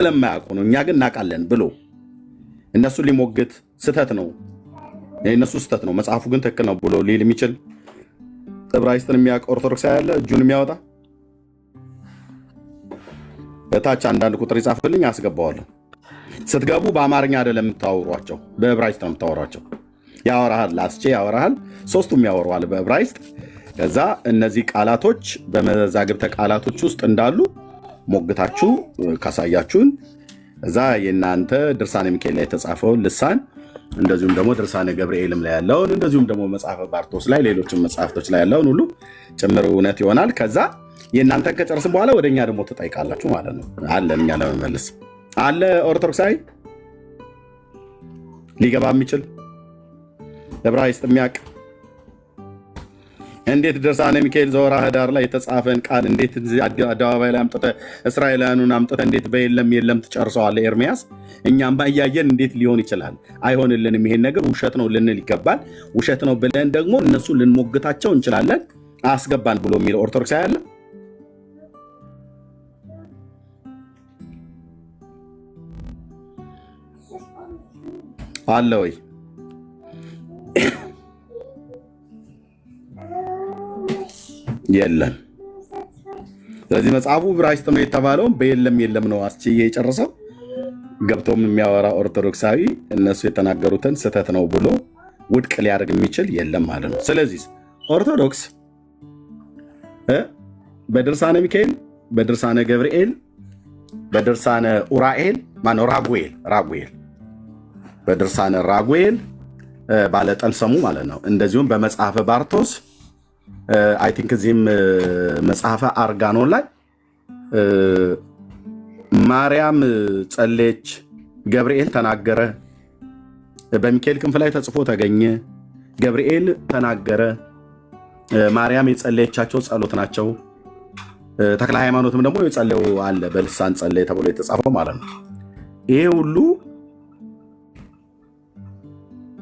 ስለማያውቁ ነው። እኛ ግን እናውቃለን ብሎ እነሱ ሊሞግት ስተት ነው የእነሱ ስተት ነው፣ መጽሐፉ ግን ትክክል ነው ብሎ ሊል የሚችል ዕብራይስጥን የሚያውቅ ኦርቶዶክስ ያለ እጁን የሚያወጣ በታች አንዳንድ ቁጥር ይጻፍልኝ አስገባዋለሁ። ስትገቡ በአማርኛ አይደለም የምታወሯቸው፣ በዕብራይስጥ ነው የምታወሯቸው። ያወራሃል፣ ላስቼ ያወራሃል፣ ሶስቱም ያወራዋል በዕብራይስጥ። ከዛ እነዚህ ቃላቶች በመዛግብተ ቃላቶች ውስጥ እንዳሉ ሞግታችሁ ካሳያችሁን እዛ የእናንተ ድርሳነ ሚካኤል ላይ የተጻፈውን ልሳን እንደዚሁም ደግሞ ድርሳነ ገብርኤልም ላይ ያለውን እንደዚሁም ደግሞ መጽሐፈ ባርቶስ ላይ ሌሎችም መጽሐፍቶች ላይ ያለውን ሁሉ ጭምር እውነት ይሆናል። ከዛ የእናንተን ከጨርስም በኋላ ወደኛ ደግሞ ትጠይቃላችሁ ማለት ነው። አለን እኛ ለመመለስ አለ ኦርቶዶክሳዊ ሊገባ የሚችል ዕብራይስጥ የሚያውቅ እንዴት ድርሳነ ሚካኤል ዘወርኃ ኅዳር ላይ የተጻፈን ቃል እንዴት አደባባይ ላይ አምጥተህ እስራኤላውያኑን አምጥተህ እንዴት የለም ትጨርሰዋለህ? ኤርምያስ እኛም ባያየን እንዴት ሊሆን ይችላል? አይሆንልንም፣ ይሄን ነገር ውሸት ነው ልንል ይገባል። ውሸት ነው ብለን ደግሞ እነሱ ልንሞግታቸው እንችላለን። አስገባን ብሎ የሚለው ኦርቶዶክስ ያለ አለ ወይ? የለም። ስለዚህ መጽሐፉ ዕብራይስጥ ነው የተባለው በየለም ነው አስችዬ የጨረሰው። ገብቶም የሚያወራ ኦርቶዶክሳዊ እነሱ የተናገሩትን ስህተት ነው ብሎ ውድቅ ሊያደርግ የሚችል የለም ማለት ነው። ስለዚህ ኦርቶዶክስ በድርሳነ ሚካኤል፣ በድርሳነ ገብርኤል፣ በድርሳነ ኡራኤል ማነው ራጉኤል በድርሳነ ራጉኤል ባለጠልሰሙ ማለት ነው። እንደዚሁም በመጽሐፈ ባርቶስ አይ ቲንክ እዚህም መጽሐፈ አርጋኖን ላይ ማርያም ጸለየች፣ ገብርኤል ተናገረ፣ በሚካኤል ክንፍ ላይ ተጽፎ ተገኘ፣ ገብርኤል ተናገረ፣ ማርያም የጸለየቻቸው ጸሎት ናቸው። ተክለ ሃይማኖትም ደግሞ የጸለየው አለ በልሳን ጸለየ ተብሎ የተጻፈው ማለት ነው። ይሄ ሁሉ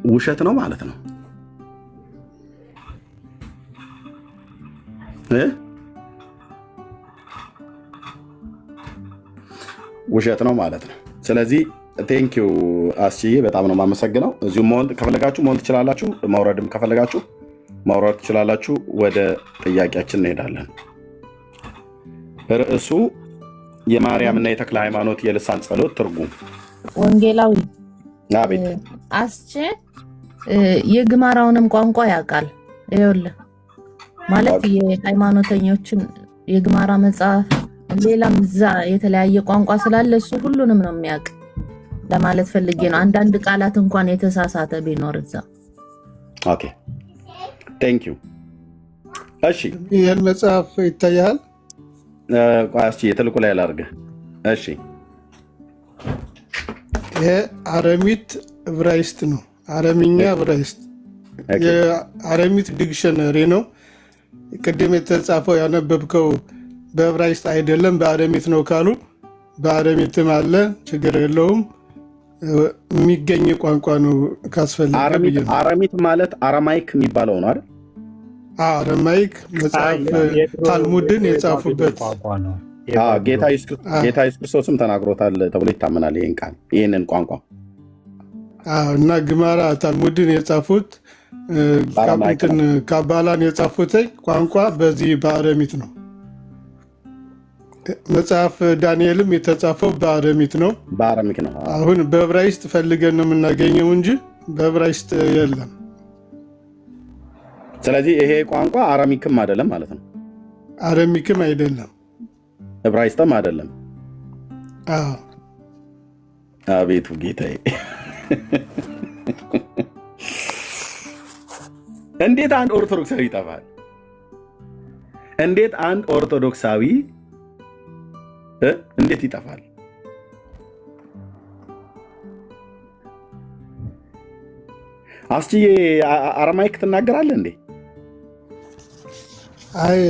ውሸት ነው ማለት ነው። ውሸት ነው ማለት ነው። ስለዚህ ቴንኪዩ አስችዬ በጣም ነው የማመሰግነው። እዚሁ ከፈለጋችሁ መሆን ትችላላችሁ፣ ማውረድም ከፈለጋችሁ ማውረድ ትችላላችሁ። ወደ ጥያቄያችን እንሄዳለን። ርዕሱ የማርያምና የተክለ ሃይማኖት የልሳን ጸሎት ትርጉም። ወንጌላዊ አቤት። አስቼ የግማራውንም ቋንቋ ያውቃል። ይኸውልህ ማለት የሃይማኖተኞችን የግማራ መጽሐፍ ሌላም እዛ የተለያየ ቋንቋ ስላለ እሱ ሁሉንም ነው የሚያውቅ ለማለት ፈልጌ ነው። አንዳንድ ቃላት እንኳን የተሳሳተ ቢኖር እዛ። ኦኬ ቴንክ ዩ። እሺ ይሄን መጽሐፍ ይታያል። ቋስቺ የተልኩ ላይ ላድርግህ። እሺ ይሄ አረሚት ዕብራይስጥ ነው። አረሚኛ ዕብራይስጥ የአረሚት ዲክሽነሪ ነው። ቅድም የተጻፈው ያነበብከው በዕብራይስጥ አይደለም በአረሚት ነው ካሉ በአረሚትም አለ፣ ችግር የለውም። የሚገኝ ቋንቋ ነው ካስፈልገ። አረሚት ማለት አረማይክ የሚባለው ነው አይደል? አረማይክ መጽሐፍ ታልሙድን የጻፉበት ጌታ ኢየሱስ ክርስቶስም ተናግሮታል ተብሎ ይታመናል። ይህን ቃል ይህንን ቋንቋ እና ግማራ ታልሙድን የጻፉት ካባላን የጻፉት ቋንቋ በዚህ በአረሚት ነው። መጽሐፍ ዳንኤልም የተጻፈው በአረሚት ነው። በአረሚክ ነው። አሁን በዕብራይስጥ ፈልገን ነው የምናገኘው እንጂ በዕብራይስጥ የለም። ስለዚህ ይሄ ቋንቋ አረሚክም አይደለም ማለት ነው። አረሚክም አይደለም፣ ዕብራይስጥም አይደለም። አቤቱ ጌታዬ፣ እንዴት አንድ ኦርቶዶክሳዊ ይጠፋል? እንዴት አንድ ኦርቶዶክሳዊ እንዴት ይጠፋል? አስችዬ አረማይክ ትናገራለህ እንዴ? አይ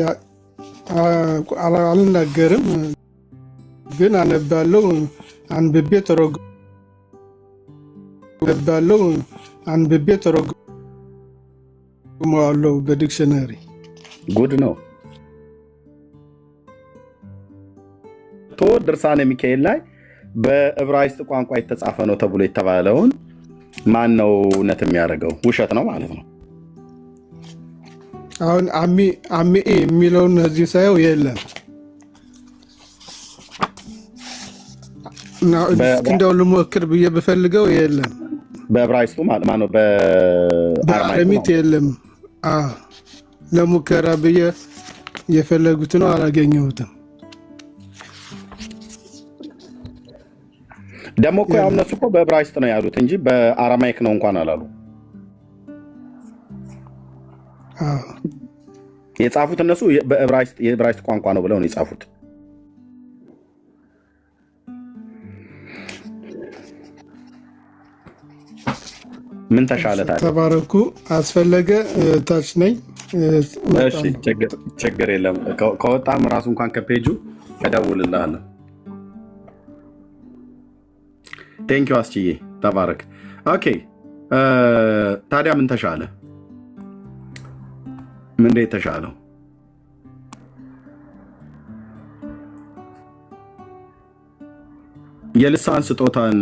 አልናገርም፣ ግን አነባለሁ፣ አንብቤ ተረጉመዋለሁ በዲክሽነሪ። ጉድ ነው። ድርሳነ ሚካኤል ላይ በዕብራይስጥ ቋንቋ የተጻፈ ነው ተብሎ የተባለውን ማን ነው እውነት የሚያደርገው? ውሸት ነው ማለት ነው። አሁን አሚ የሚለውን እዚህ ሳየው የለም። እንደው ልሞክር ብዬ ብፈልገው የለም። በዕብራይስጡ ማለት ነው። በአረሚት የለም። ለሙከራ ብዬ የፈለጉት ነው፣ አላገኘሁትም። ደግሞ እኮ ያው እነሱ እኮ በዕብራይስጥ ነው ያሉት እንጂ በአራማይክ ነው እንኳን አላሉ። የጻፉት እነሱ የዕብራይስጥ ቋንቋ ነው ብለው ነው የጻፉት። ምን ተሻለ ታዲያ? ተባረኩ። አስፈለገ ታች ነኝ። እሺ ችግር የለም። ከወጣም ራሱ እንኳን ከፔጁ እደውልልሃለሁ። ቴንኪው አስችዬ፣ ተባረክ። ኦኬ ታዲያ ምን ተሻለ? ምን ተሻለው? የልሳን ስጦታን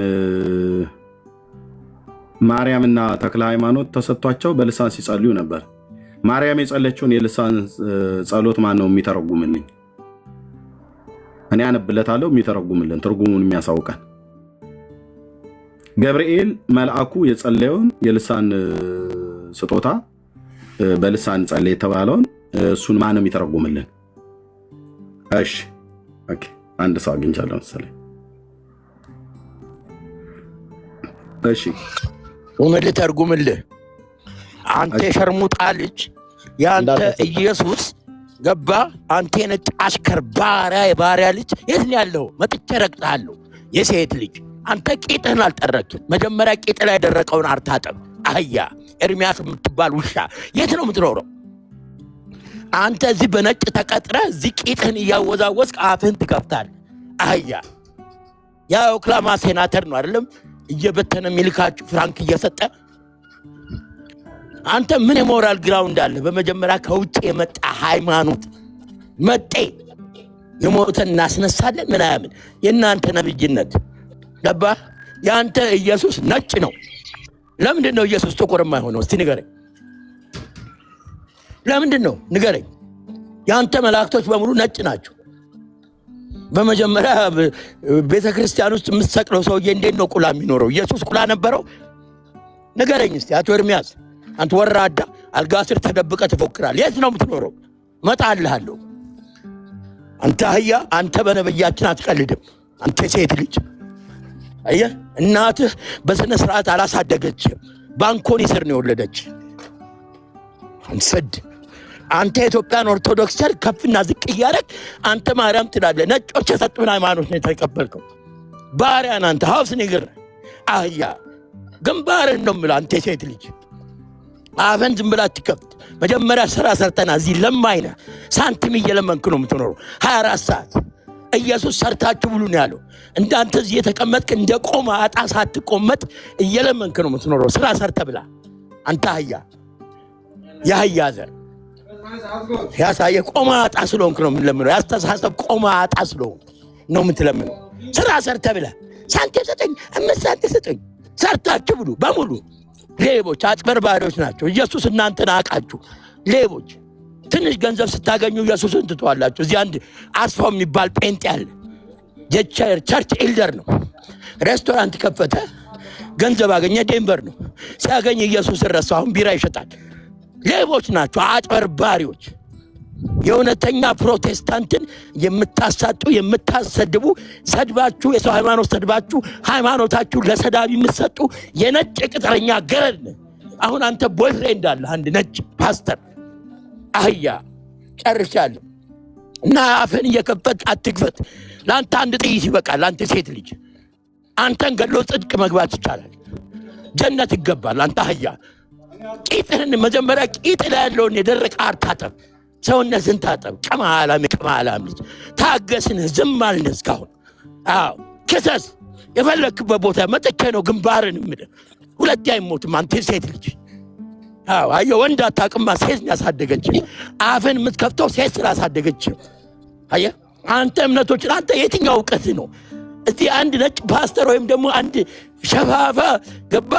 ማርያምና ተክለ ሃይማኖት ተሰጥቷቸው በልሳን ሲጸልዩ ነበር። ማርያም የጸለችውን የልሳን ጸሎት ማን ነው የሚተረጉምልኝ? እኔ አነብለታለሁ፣ የሚተረጉምልን ትርጉሙን የሚያሳውቀን። ገብርኤል መልአኩ የጸለየውን የልሳን ስጦታ በልሳን ጸለየ የተባለውን እሱን ማን ነው የሚተረጉምልን? እሺ ኦኬ፣ አንድ ሰው አግኝቻለሁ መሰለኝ። እሺ ወመድ ተርጉምልህ። አንተ የሸርሙጣ ልጅ ያንተ ኢየሱስ ገባ። አንተ የነጭ አሽከር ባሪያ፣ የባሪያ ልጅ የት ነው ያለው? መጥቼ ረግጣለሁ። የሴት ልጅ አንተ ቂጥህን አልጠረክም። መጀመሪያ ቂጥ ላይ ያደረቀውን አርታጠብ። አህያ ኤርሚያስ የምትባል ውሻ የት ነው የምትኖረው? አንተ እዚህ በነጭ ተቀጥረ እዚህ ቂጥህን እያወዛወዝክ አፍህን ትከፍታለህ። አህያ ያ ኦክላማ ሴናተር ነው አይደለም እየበተነ ሚልካችሁ ፍራንክ እየሰጠ። አንተ ምን የሞራል ግራውንድ አለ? በመጀመሪያ ከውጭ የመጣ ሃይማኖት መጤ የሞተን እናስነሳለን ምናምን የእናንተ ነብይነት ገባ። የአንተ ኢየሱስ ነጭ ነው። ለምንድን ነው ኢየሱስ ጥቁር የማይሆነው? እስቲ ንገረኝ። ለምንድን ነው ንገረኝ። የአንተ መላእክቶች በሙሉ ነጭ ናቸው። በመጀመሪያ ቤተ ክርስቲያን ውስጥ የምትሰቅለው ሰውዬ እንዴት ነው ቁላ የሚኖረው? ኢየሱስ ቁላ ነበረው? ንገረኝ እስቲ አቶ ኤርሚያስ። አንተ ወራዳ አልጋ ስር ተደብቀ ትፎክራል። የት ነው የምትኖረው? መጣልሃለሁ። አንተ አህያ፣ አንተ በነብያችን አትቀልድም። አንተ ሴት ልጅ አየህ፣ እናትህ በስነ ስርዓት አላሳደገችም። ባንኮኒ ስር ነው የወለደች። አንሰድ አንተ የኢትዮጵያን ኦርቶዶክስ ቸርች ከፍና ዝቅ እያደረግ አንተ ማርያም ትላለህ። ነጮች የሰጡን ሃይማኖት ነው የተቀበልከው። ባሪያን አንተ ሀውስ ንግር አህያ ግንባርህን ነው የምልህ። አንተ ሴት ልጅ አፈን ዝም ብላ አትከፍት። መጀመሪያ ስራ ሰርተና እዚህ ለማይነ ሳንቲም እየለመንክ ነው የምትኖረው 24 ሰዓት። ኢየሱስ ሰርታችሁ ብሉ ነው ያለው። እንዳንተ እዚህ የተቀመጥክ እንደ ቆማ አጣ ሳትቆመጥ እየለመንክ ነው የምትኖረው። ስራ ሰርተ ብላ አንተ አህያ፣ የአህያ ዘር ያሳየ ቆማ አጣ ስለሆንክ ነው የምትለምነው። ያስተሳሰብ ቆማ አጣ ስለሆንክ ነው የምትለምነው። ስራ ሰርተ ብላ ሳንቲም ስጠኝ፣ 5 ሳንቲም ስጠኝ። ሰርታችሁ ብሉ በሙሉ ሌቦች፣ አጭበርባሪዎች ናቸው። ኢየሱስ እናንተን አቃችሁ ሌቦች። ትንሽ ገንዘብ ስታገኙ ኢየሱስን ትተዋላችሁ። እዚህ አንድ አስፋው የሚባል ጴንጤ ያለ የቸርች ኤልደር ነው። ሬስቶራንት ከፈተ፣ ገንዘብ አገኘ። ዴንቨር ነው ሲያገኝ ኢየሱስን ረሳ። አሁን ቢራ ይሸጣል። ሌቦች ናቸው፣ አጭበርባሪዎች። የእውነተኛ ፕሮቴስታንትን የምታሳጡ የምታሰድቡ፣ ሰድባችሁ የሰው ሃይማኖት ሰድባችሁ ሃይማኖታችሁ ለሰዳቢ የምትሰጡ የነጭ ቅጥረኛ ገረድ። አሁን አንተ ቦይፍሬንድ አለ አንድ ነጭ ፓስተር አህያ። ጨርሻለሁ እና አፍን እየከፈት አትክፈት። ለአንተ አንድ ጥይት ይበቃል። አንተ ሴት ልጅ አንተን ገድሎ ጽድቅ መግባት ይቻላል፣ ጀነት ይገባል። አንተ አህያ ቂጥህን መጀመሪያ ቂጥ ላይ ያለውን የደረቀ አርታጠብ፣ ሰውነትን ታጠብ። ቅማላም ልጅ ታገስን፣ ዝም አልን እስካሁን። አዎ ክሰስ፣ የፈለክበት ቦታ መጥቼ ነው ግንባርን የምልህ። ሁለቴ አይሞትም አንተ ሴት ልጅ። አዎ አየህ፣ ወንድ አታውቅማ፣ ሴት ያሳደገች። አፍን የምትከፍተው ሴት ስላሳደገች። አየህ አንተ እምነቶችን አንተ የትኛው እውቀት ነው? እዚህ አንድ ነጭ ፓስተር ወይም ደግሞ አንድ ሸፋፋ ገባ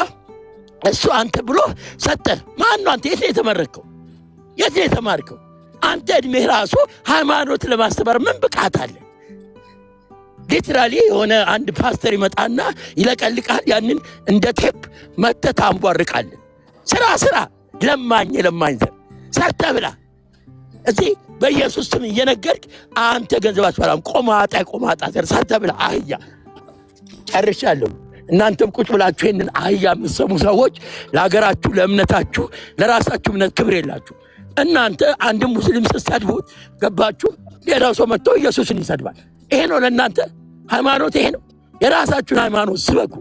እሱ አንተ ብሎ ሰጠ። ማን ነው አንተ? የት ነው የተመረከው? የት ነው የተማርከው? አንተ እድሜህ ራሱ ሃይማኖት ለማስተማር ምን ብቃት አለ? ሊትራሊ የሆነ አንድ ፓስተር ይመጣና ይለቀልቃል። ያንን እንደ ቴፕ መተህ ታንቧርቃለህ። ስራ ለማኝ ዘር ሰርተህ ብላ። እዚህ በኢየሱስ ስም እየነገርክ አንተ ገንዘብ አትበላም። ቆማጣ ዘር ሰርተህ ብላ። አህያ ጨርሻለሁ። እናንተም ቁጭ ብላችሁ ይህንን አህያ የምትሰሙ ሰዎች ለሀገራችሁ፣ ለእምነታችሁ፣ ለራሳችሁ እምነት ክብር የላችሁ። እናንተ አንድም ሙስሊም ስትሰድቡት ገባችሁ፣ ሌላው ሰው መጥቶ ኢየሱስን ይሰድባል። ይሄ ነው ለእናንተ ሃይማኖት? ይሄ ነው? የራሳችሁን ሃይማኖት ስበኩ።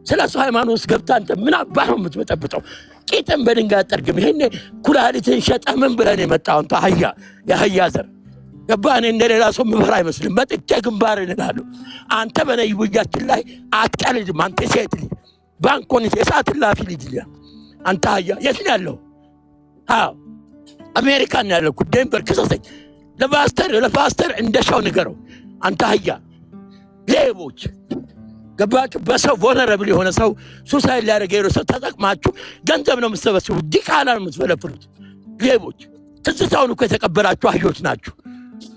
ስለ እሱ ሃይማኖት ገብታ አንተ ምን አባህ ነው የምትበጠብጠው? ቂጥን በድንጋይ አጠርግም። ይሄኔ ኩላሊትን ሸጠህ ምን ብለን የመጣው አንተ አህያ፣ የአህያ ዘር ገባህ? እኔ እንደሌላ ሰው ምፈራ አይመስልም። መጥቼ ግንባር እንላለሁ። አንተ በነቢያችን ላይ አትቀልድም። አንተ ሴት ልጅ ባንኮን የሰዓት ላፊ ልጅ አንተ አህያ የት ነው ያለው? አዎ አሜሪካን ነው ያለው። ዴንቨር ክሰሰኝ። ለፓስተር እንደሻው ንገረው። አንተ አህያ ሌቦች ገባችሁ? በሰው ቮነረብል የሆነ ሰው ሱሳይድ ሊያደርግ የሆነ ሰው ተጠቅማችሁ ገንዘብ ነው የምትሰበስቡት። ዲቃላ ነው የምትፈለፍሉት። ሌቦች ትዝታውን እኮ የተቀበላችሁ አህዮች ናችሁ።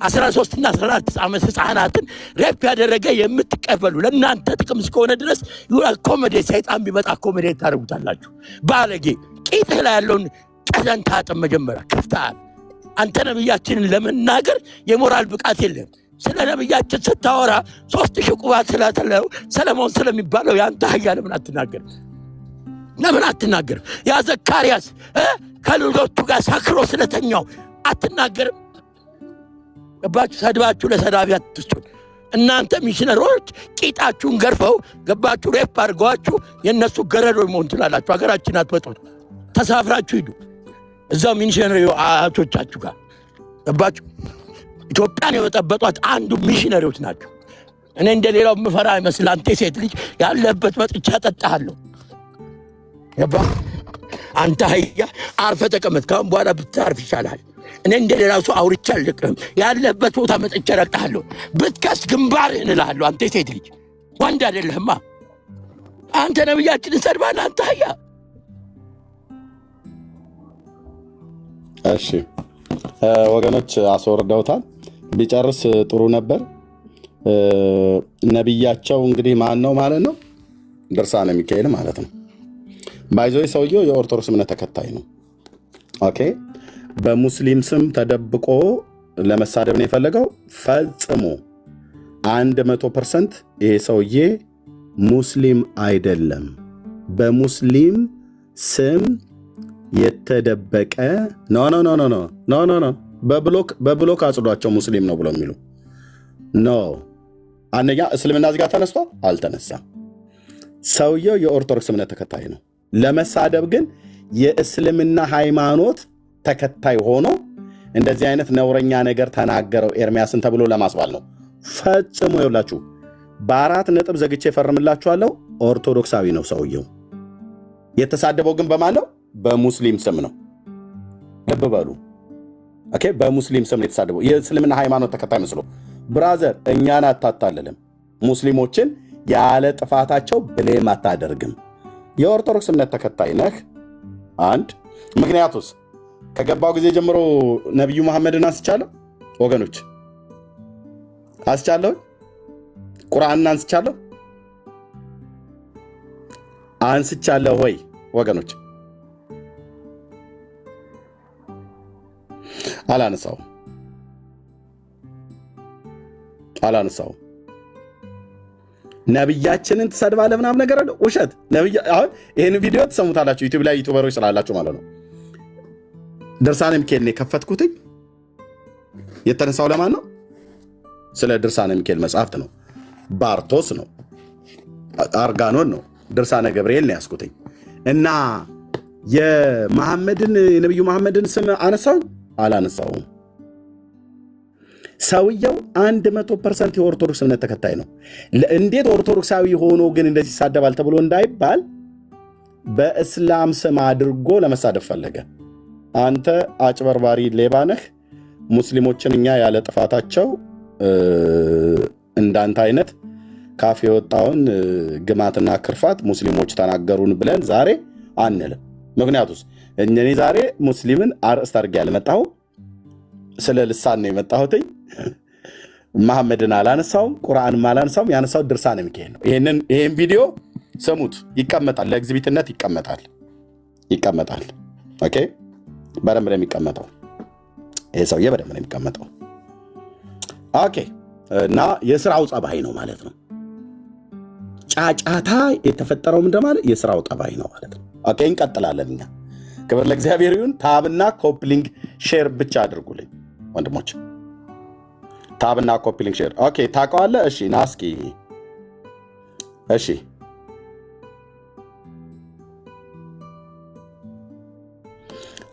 13 እና 14 ዓመት ህፃናትን ሬፕ ያደረገ የምትቀበሉ ለእናንተ ጥቅም እስከሆነ ድረስ ኮሜዲ ሰይጣን ቢመጣ ኮሜዲ ታደርጉታላችሁ። ባለጌ ቂጥህ ላይ ያለውን ቀዘን ታጥም። መጀመሪያ ክፍታል። አንተ ነብያችንን ለመናገር የሞራል ብቃት የለም። ስለ ነብያችን ስታወራ 3000 ቁባት ስለተለው ሰለሞን ስለሚባለው ያንተ አህያ ለምን አትናገርም? ያ ዘካርያስ ከልጆቹ ጋር ሰክሮ ስለተኛው አትናገርም? ገባችሁ? ሰድባችሁ ለሰዳቢ አትስጡን። እናንተ ሚሽነሮች ቂጣችሁን ገርፈው ገባችሁ ሬፕ አድርገዋችሁ የእነሱ ገረዶች መሆን ትላላችሁ። ሀገራችን አትበጡት። ተሳፍራችሁ ሂዱ እዛው ሚሽነሪ አያቶቻችሁ ጋር ገባችሁ? ኢትዮጵያን የበጠበጧት አንዱ ሚሽነሪዎች ናቸው። እኔ እንደሌላው ምፈራ አይመስል አንተ ሴት ልጅ ያለበት መጥቻ ጠጣሃለሁ። ገባህ? አንተ አህያ አርፈህ ተቀመጥ። ካሁን በኋላ ብታርፍ ይሻላል። እኔ እንደሌላው ሰው አውርቼ አልልቅም። ያለበት ቦታ መጥቼ ረግጠሃለሁ። ብትከስ ግንባርህን እልሃለሁ። አንተ ሴት ልጅ ወንድ አይደለህማ። አንተ ነብያችንን ሰድባለህ። አንተ አህያ። እሺ ወገኖች አስወርደውታል። ቢጨርስ ጥሩ ነበር። ነቢያቸው እንግዲህ ማን ነው ማለት ነው? ድርሳነ ሚካኤል ማለት ነው። ባይዞይ ሰውየው የኦርቶዶክስ እምነት ተከታይ ነው። ኦኬ። በሙስሊም ስም ተደብቆ ለመሳደብ ነው የፈለገው። ፈጽሞ 100% ይሄ ሰውዬ ሙስሊም አይደለም። በሙስሊም ስም የተደበቀ ኖ በብሎክ አጽዷቸው ሙስሊም ነው ብሎ የሚሉ ኖ። አንደኛ እስልምና እዚህ ጋር ተነስቷል? አልተነሳም። ሰውየው የኦርቶዶክስ እምነት ተከታይ ነው። ለመሳደብ ግን የእስልምና ሃይማኖት ተከታይ ሆኖ እንደዚህ አይነት ነውረኛ ነገር ተናገረው ኤርሚያስን ተብሎ ለማስባል ነው። ፈጽሞ ይውላችሁ በ4 ነጥብ ዘግቼ ፈርምላችኋለሁ። ኦርቶዶክሳዊ ነው ሰውየው። የተሳደበው ግን በማን ነው? በሙስሊም ስም ነው። ልብ በሉ። ኦኬ፣ በሙስሊም ስም ነው የተሳደበው። የእስልምና ሃይማኖት ተከታይ መስሎ። ብራዘር፣ እኛን አታታልልም። ሙስሊሞችን ያለ ጥፋታቸው ብሌም አታደርግም። የኦርቶዶክስ እምነት ተከታይ ነህ። አንድ ምክንያቱስ ከገባው ጊዜ ጀምሮ ነቢዩ መሐመድን አንስቻለሁ ወገኖች፣ አንስቻለሁ። ቁርአንን አንስቻለሁ ወይ ወገኖች? አላነሳው። ነብያችንን ትሰድባለህ ምናምን ነገር አለ። ውሸት። አሁን ይህን ቪዲዮ ትሰሙታላችሁ ዩቲዩብ ላይ ዩቱበሮች ስላላችሁ ማለት ነው። ድርሳነ ሚካኤል ነው የከፈትኩትኝ። የተነሳው ለማን ነው? ስለ ድርሳነ ሚካኤል መጽሐፍት ነው። ባርቶስ ነው፣ አርጋኖን ነው፣ ድርሳነ ገብርኤል ነው ያስኩትኝ እና የነቢዩ መሐመድን ስም አነሳው አላነሳውም። ሰውየው 100% የኦርቶዶክስ እምነት ተከታይ ነው። እንዴት ኦርቶዶክሳዊ ሆኖ ግን እንደዚህ ይሳደባል ተብሎ እንዳይባል በእስላም ስም አድርጎ ለመሳደብ ፈለገ። አንተ አጭበርባሪ ሌባ ነህ። ሙስሊሞችን እኛ ያለ ጥፋታቸው እንዳንተ አይነት ካፌ የወጣውን ግማትና ክርፋት ሙስሊሞች ተናገሩን ብለን ዛሬ አንልም። ምክንያቱስ እኔ ዛሬ ሙስሊምን አርእስት አድርጌ ያልመጣሁ ስለ ልሳን ነው የመጣሁትኝ። መሐመድን አላነሳውም፣ ቁርአንም አላነሳውም። ያነሳው ድርሳነ ሚካኤል ነው። ይሄን ቪዲዮ ስሙት፣ ይቀመጣል፣ ለኤግዚቢትነት ይቀመጣል። ኦኬ፣ በደንብ ነው የሚቀመጠው። ይሄ ሰውዬ በደንብ ነው የሚቀመጠው። ኦኬ። እና የስራው ጠባይ ነው ማለት ነው። ጫጫታ የተፈጠረው ምንድን ማለት የስራው ጠባይ ነው ማለት ነው። ኦኬ፣ እንቀጥላለን። እኛ ክብር ለእግዚአብሔር ይሁን። ታብና ኮፕሊንግ ሼር ብቻ አድርጉልኝ ወንድሞች፣ ታብና ኮፕሊንግ ሼር። ኦኬ፣ ታውቀዋለህ? እሺ፣ ና እስኪ። እሺ፣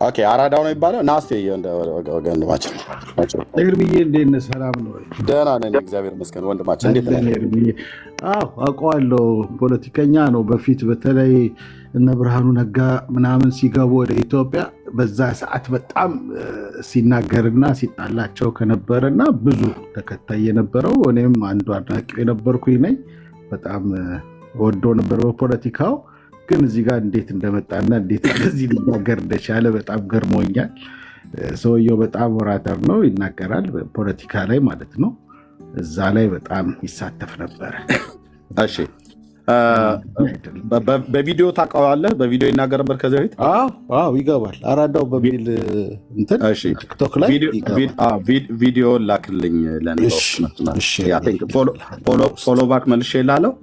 ኦኬ፣ አራዳው ነው የሚባለው። ና እስኪ ወንድማችን ኤርሚዬ፣ እንዴት ነህ? ሰላም ነው? ደህና ነን፣ እግዚአብሔር ይመስገን። ወንድማችን እንዴት ነህ? አዎ፣ አውቀዋለሁ። ፖለቲከኛ ነው። በፊት በተለይ እነ ብርሃኑ ነጋ ምናምን ሲገቡ ወደ ኢትዮጵያ በዛ ሰዓት በጣም ሲናገርና ሲጣላቸው ከነበረና ብዙ ተከታይ የነበረው እኔም አንዱ አድናቂ የነበርኩኝ ነኝ። በጣም ወዶ ነበር በፖለቲካው። ግን እዚህ ጋር እንዴት እንደመጣና እንዴት እንደዚህ ሊናገር እንደቻለ በጣም ገርሞኛል። ሰውየው በጣም ወራተር ነው፣ ይናገራል ፖለቲካ ላይ ማለት ነው። እዛ ላይ በጣም ይሳተፍ ነበረ። እሺ፣ በቪዲዮ ታውቀዋለህ? በቪዲዮ ይናገር ነበር ከዚህ በፊት? አዎ፣ ይገባል። አራዳው በሚል እንትን ቲክቶክ ላይ ቪዲዮ ላክልኝ ለኔ። ፎሎ ባክ መልሼ ላለው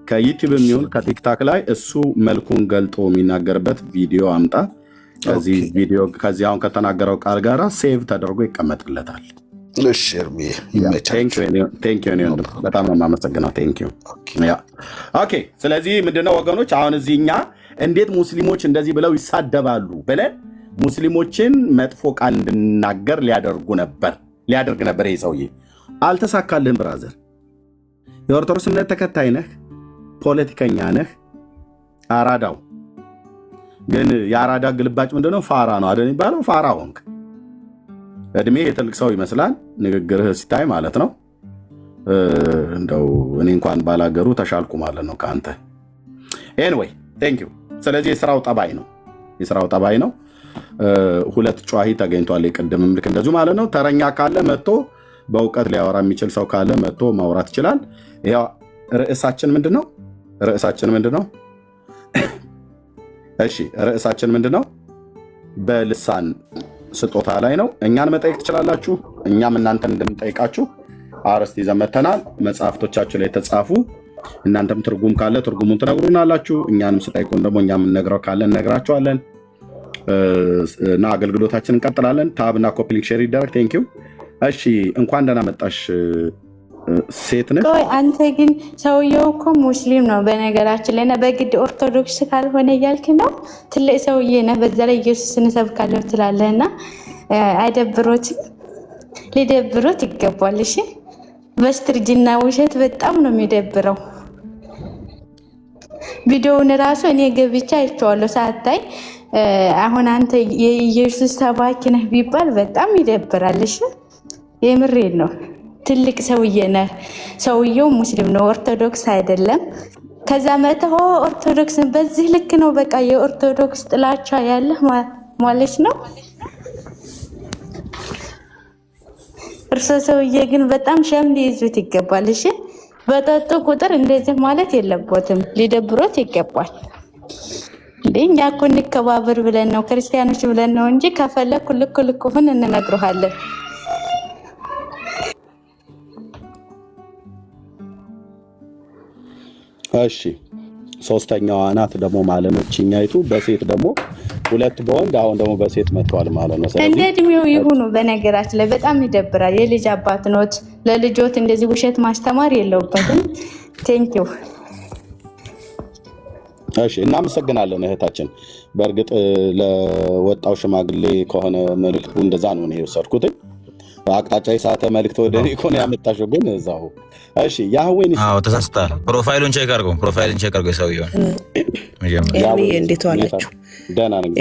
ከዩቲዩብ የሚሆን ከቲክታክ ላይ እሱ መልኩን ገልጦ የሚናገርበት ቪዲዮ አምጣ። ከዚህ አሁን ከተናገረው ቃል ጋር ሴቭ ተደርጎ ይቀመጥለታል። በጣም ነው የማመሰግነው። ኦኬ። ስለዚህ ምንድነው ወገኖች፣ አሁን እዚህ እኛ እንዴት ሙስሊሞች እንደዚህ ብለው ይሳደባሉ ብለን ሙስሊሞችን መጥፎ ቃል እንድናገር ሊያደርግ ነበር። ይህ ሰውዬ አልተሳካልህም ብራዘር። የኦርቶዶክስ እምነት ተከታይ ነህ፣ ፖለቲከኛ ነህ። አራዳው ግን የአራዳ ግልባጭ ምንድነው? ፋራ ነው አይደል የሚባለው? ፋራ ሆንክ። እድሜ የትልቅ ሰው ይመስላል ንግግርህ ሲታይ ማለት ነው። እንደው እኔ እንኳን ባላገሩ ተሻልኩ ማለት ነው ከአንተ። ኤንዌይ ቴንክ ዩ። ስለዚህ የስራው ጠባይ ነው። ሁለት ጨዋሂ ተገኝቷል። የቅድምም ልክ እንደዚሁ ማለት ነው። ተረኛ ካለ መጥቶ በእውቀት ሊያወራ የሚችል ሰው ካለ መጥቶ ማውራት ይችላል። ይኸው ርዕሳችን ምንድን ነው? እሺ፣ ርዕሳችን ምንድን ነው? በልሳን ስጦታ ላይ ነው። እኛን መጠየቅ ትችላላችሁ፣ እኛም እናንተን እንደምንጠይቃችሁ አርዕስት ይዘን መጥተናል። መጽሐፍቶቻችሁ ላይ የተጻፉ እናንተም ትርጉም ካለ ትርጉሙን ትነግሩናላችሁ። እኛንም ስጠይቁን ደግሞ እኛ የምንነግረው ካለ እነግራችኋለን እና አገልግሎታችን እንቀጥላለን። ታብና ኮፕሊንግ ሼር ይደረግ። ቴንክ ዩ። እሺ፣ እንኳን ደህና መጣሽ። ሴት ነሽ? ቆይ አንተ ግን ሰውየው እኮ ሙስሊም ነው በነገራችን ላይ እና በግድ ኦርቶዶክስ ካልሆነ እያልክ ነው። ትልቅ ሰውዬ ነህ። በዛ ላይ ኢየሱስን እሰብካለሁ ትላለህ እና አይደብሮትም? ሊደብሮት ይገባል። እሺ፣ በስተርጅና ውሸት በጣም ነው የሚደብረው። ቪዲዮውን ራሱ እኔ ገብቻ አይቼዋለሁ ሳታይ። አሁን አንተ የኢየሱስ ሰባኪ ነህ ቢባል በጣም ይደብራል። እሺ፣ የምሬን ነው። ትልቅ ሰውዬ ነህ። ሰውየው ሙስሊም ነው፣ ኦርቶዶክስ አይደለም። ከዛ መተህ ኦርቶዶክስን በዚህ ልክ ነው በቃ የኦርቶዶክስ ጥላቻ ያለህ ማለት ነው። እርሶ ሰውዬ ግን በጣም ሸም ሊይዙት ይገባል። እሺ፣ በጠጡ ቁጥር እንደዚህ ማለት የለቦትም። ሊደብሮት ይገባል። እኛ እኮ እንከባበር ብለን ነው ክርስቲያኖች ብለን ነው እንጂ ከፈለኩ ልኩን እንነግሩሃለን። እሺ፣ ሶስተኛዋ ናት ደግሞ ማለት ነው ቺኛይቱ። በሴት ደግሞ ሁለት በወንድ አሁን ደግሞ በሴት መጥቷል ማለት ነው። እንደ እድሜው ይሁኑ። በነገራችን ላይ በጣም ይደብራል። የልጅ አባት ኖት፣ ለልጆት እንደዚህ ውሸት ማስተማር የለውበትም። ቴንኪው። እሺ፣ እናመሰግናለን እህታችን። በእርግጥ ለወጣው ሽማግሌ ከሆነ መልዕክቱ እንደዛ ነው እኔ የወሰድኩት። አቅጣጫ የሳተ መልዕክት ወደ እኔ እኮ ነው ያመጣሽው፣ ግን እዛው። እሺ፣ ያህዌን ተሳስታል። ፕሮፋይሉን ቼክ አድርጎ ሰውየውን። ኤርሚዬ እንዴት ዋላችሁ? ደህና ነኝ።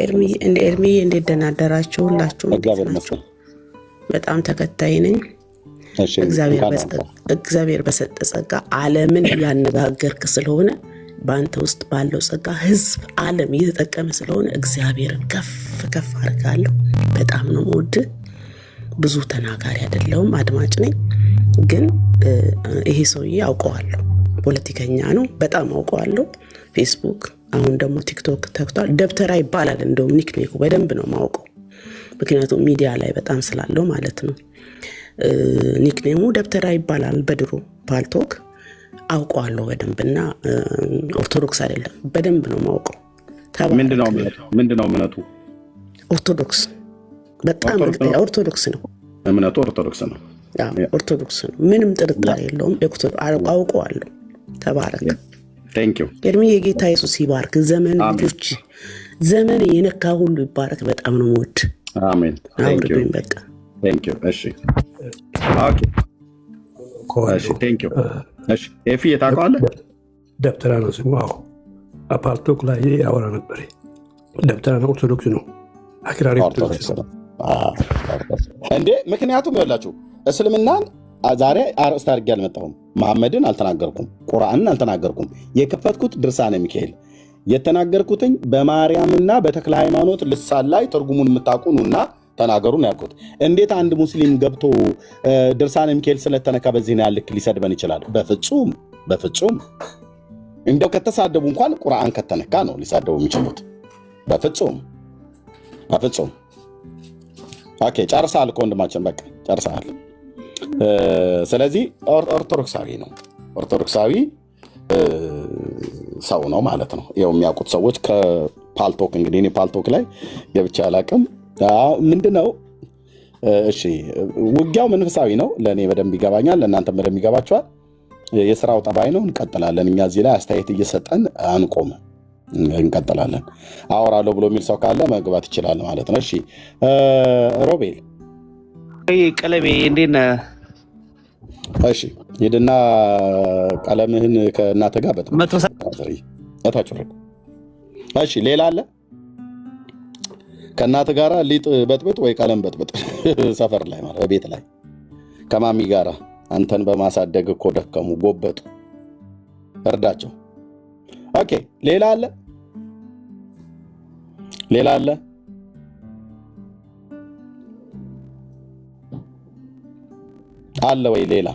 ኤርሚዬ እንዴት ደህና አደራችሁ? ሁላችሁም በጣም ተከታይ ነኝ። እግዚአብሔር በሰጠ ጸጋ ዓለምን ያነጋገርክ ስለሆነ በአንተ ውስጥ ባለው ጸጋ ህዝብ ዓለም እየተጠቀመ ስለሆነ እግዚአብሔርን ከፍ ከፍ አድርጋለሁ። በጣም ነው የምወድህ። ብዙ ተናጋሪ አይደለሁም፣ አድማጭ ነኝ። ግን ይሄ ሰውዬ አውቀዋለሁ፣ ፖለቲከኛ ነው፣ በጣም አውቀዋለሁ። ፌስቡክ አሁን ደግሞ ቲክቶክ ተክቷል። ደብተራ ይባላል እንደውም ኒክኔሙ በደንብ ነው ማውቀው፣ ምክንያቱም ሚዲያ ላይ በጣም ስላለው ማለት ነው። ኒክኔሙ ደብተራ ይባላል። በድሮ ፓልቶክ አውቀዋለሁ በደንብና ኦርቶዶክስ አይደለም፣ በደንብ ነው ማውቀው። ምንድነው እምነቱ? ኦርቶዶክስ፣ በጣም ኦርቶዶክስ ነው እምነቱ። ኦርቶዶክስ ነው፣ ኦርቶዶክስ ነው፣ ምንም ጥርጣሬ የለውም። አውቀዋለሁ። ተባረክ። ቴንኪው። እድሜ የጌታ ኢየሱስ ይባርክ። ዘመን ልጆች ዘመን የነካ ሁሉ ይባረክ። በጣም ነው የምወድ። አሜን። አውርዱኝ በቃ። ቴንኪው። እሺ ኦኬ፣ እሺ ቴንኪው። እሺ ኤፊ የታውቀዋለህ? ደብተራ ነው ስሙ። አዎ አፓልቶክ ላይ ያወራ ነበር። ደብተራ ነው፣ ኦርቶዶክስ ነው፣ አክራሪ ኦርቶዶክስ ነው እንዴ። ምክንያቱም ያላችሁ እስልምናን ዛሬ አርእስት አድርጌ አልመጣሁም። መሐመድን አልተናገርኩም፣ ቁርአንን አልተናገርኩም። የከፈትኩት ድርሳነ ሚካኤል የተናገርኩትኝ በማርያምና በተክለ ሃይማኖት ልሳን ላይ ትርጉሙን የምታውቁ ኑና ተናገሩን ያልኩት። እንዴት አንድ ሙስሊም ገብቶ ድርሳነ ሚካኤል ስለተነካ በዚህ ነው ያልክ ሊሰድበን ይችላል? በፍጹም በፍጹም። እንደው ከተሳደቡ እንኳን ቁርአን ከተነካ ነው ሊሳደቡ የሚችሉት። በፍጹም በፍጹም። ኦኬ ጨርሰሃል እኮ ወንድማችን፣ በቃ ጨርሰሃል። ስለዚህ ኦርቶዶክሳዊ ነው፣ ኦርቶዶክሳዊ ሰው ነው ማለት ነው። ያው የሚያውቁት ሰዎች ከፓልቶክ እንግዲህ እኔ ፓልቶክ ላይ ገብቼ አላውቅም። ምንድነው? እሺ ውጊያው መንፈሳዊ ነው። ለእኔ በደንብ ይገባኛል፣ ለእናንተም በደንብ ይገባችኋል። የስራው ጠባይ ነው። እንቀጥላለን። እኛ እዚህ ላይ አስተያየት እየሰጠን አንቆም፣ እንቀጥላለን። አወራለሁ ብሎ የሚል ሰው ካለ መግባት ይችላል ማለት ነው። እሺ ሮቤል ቀለሜ እንዴት ነህ? እሺ ሂድና ቀለምህን ከእናትህ ጋር በጥብጥ። እሺ ሌላ አለ? ከእናትህ ጋር ሊጥ በጥብጥ ወይ ቀለም በጥብጥ። ሰፈር ላይ ማለት በቤት ላይ ከማሚ ጋራ አንተን በማሳደግ እኮ ደከሙ፣ ጎበጡ፣ እርዳቸው። ኦኬ ሌላ አለ? ሌላ አለ? አለ ወይ ሌላ?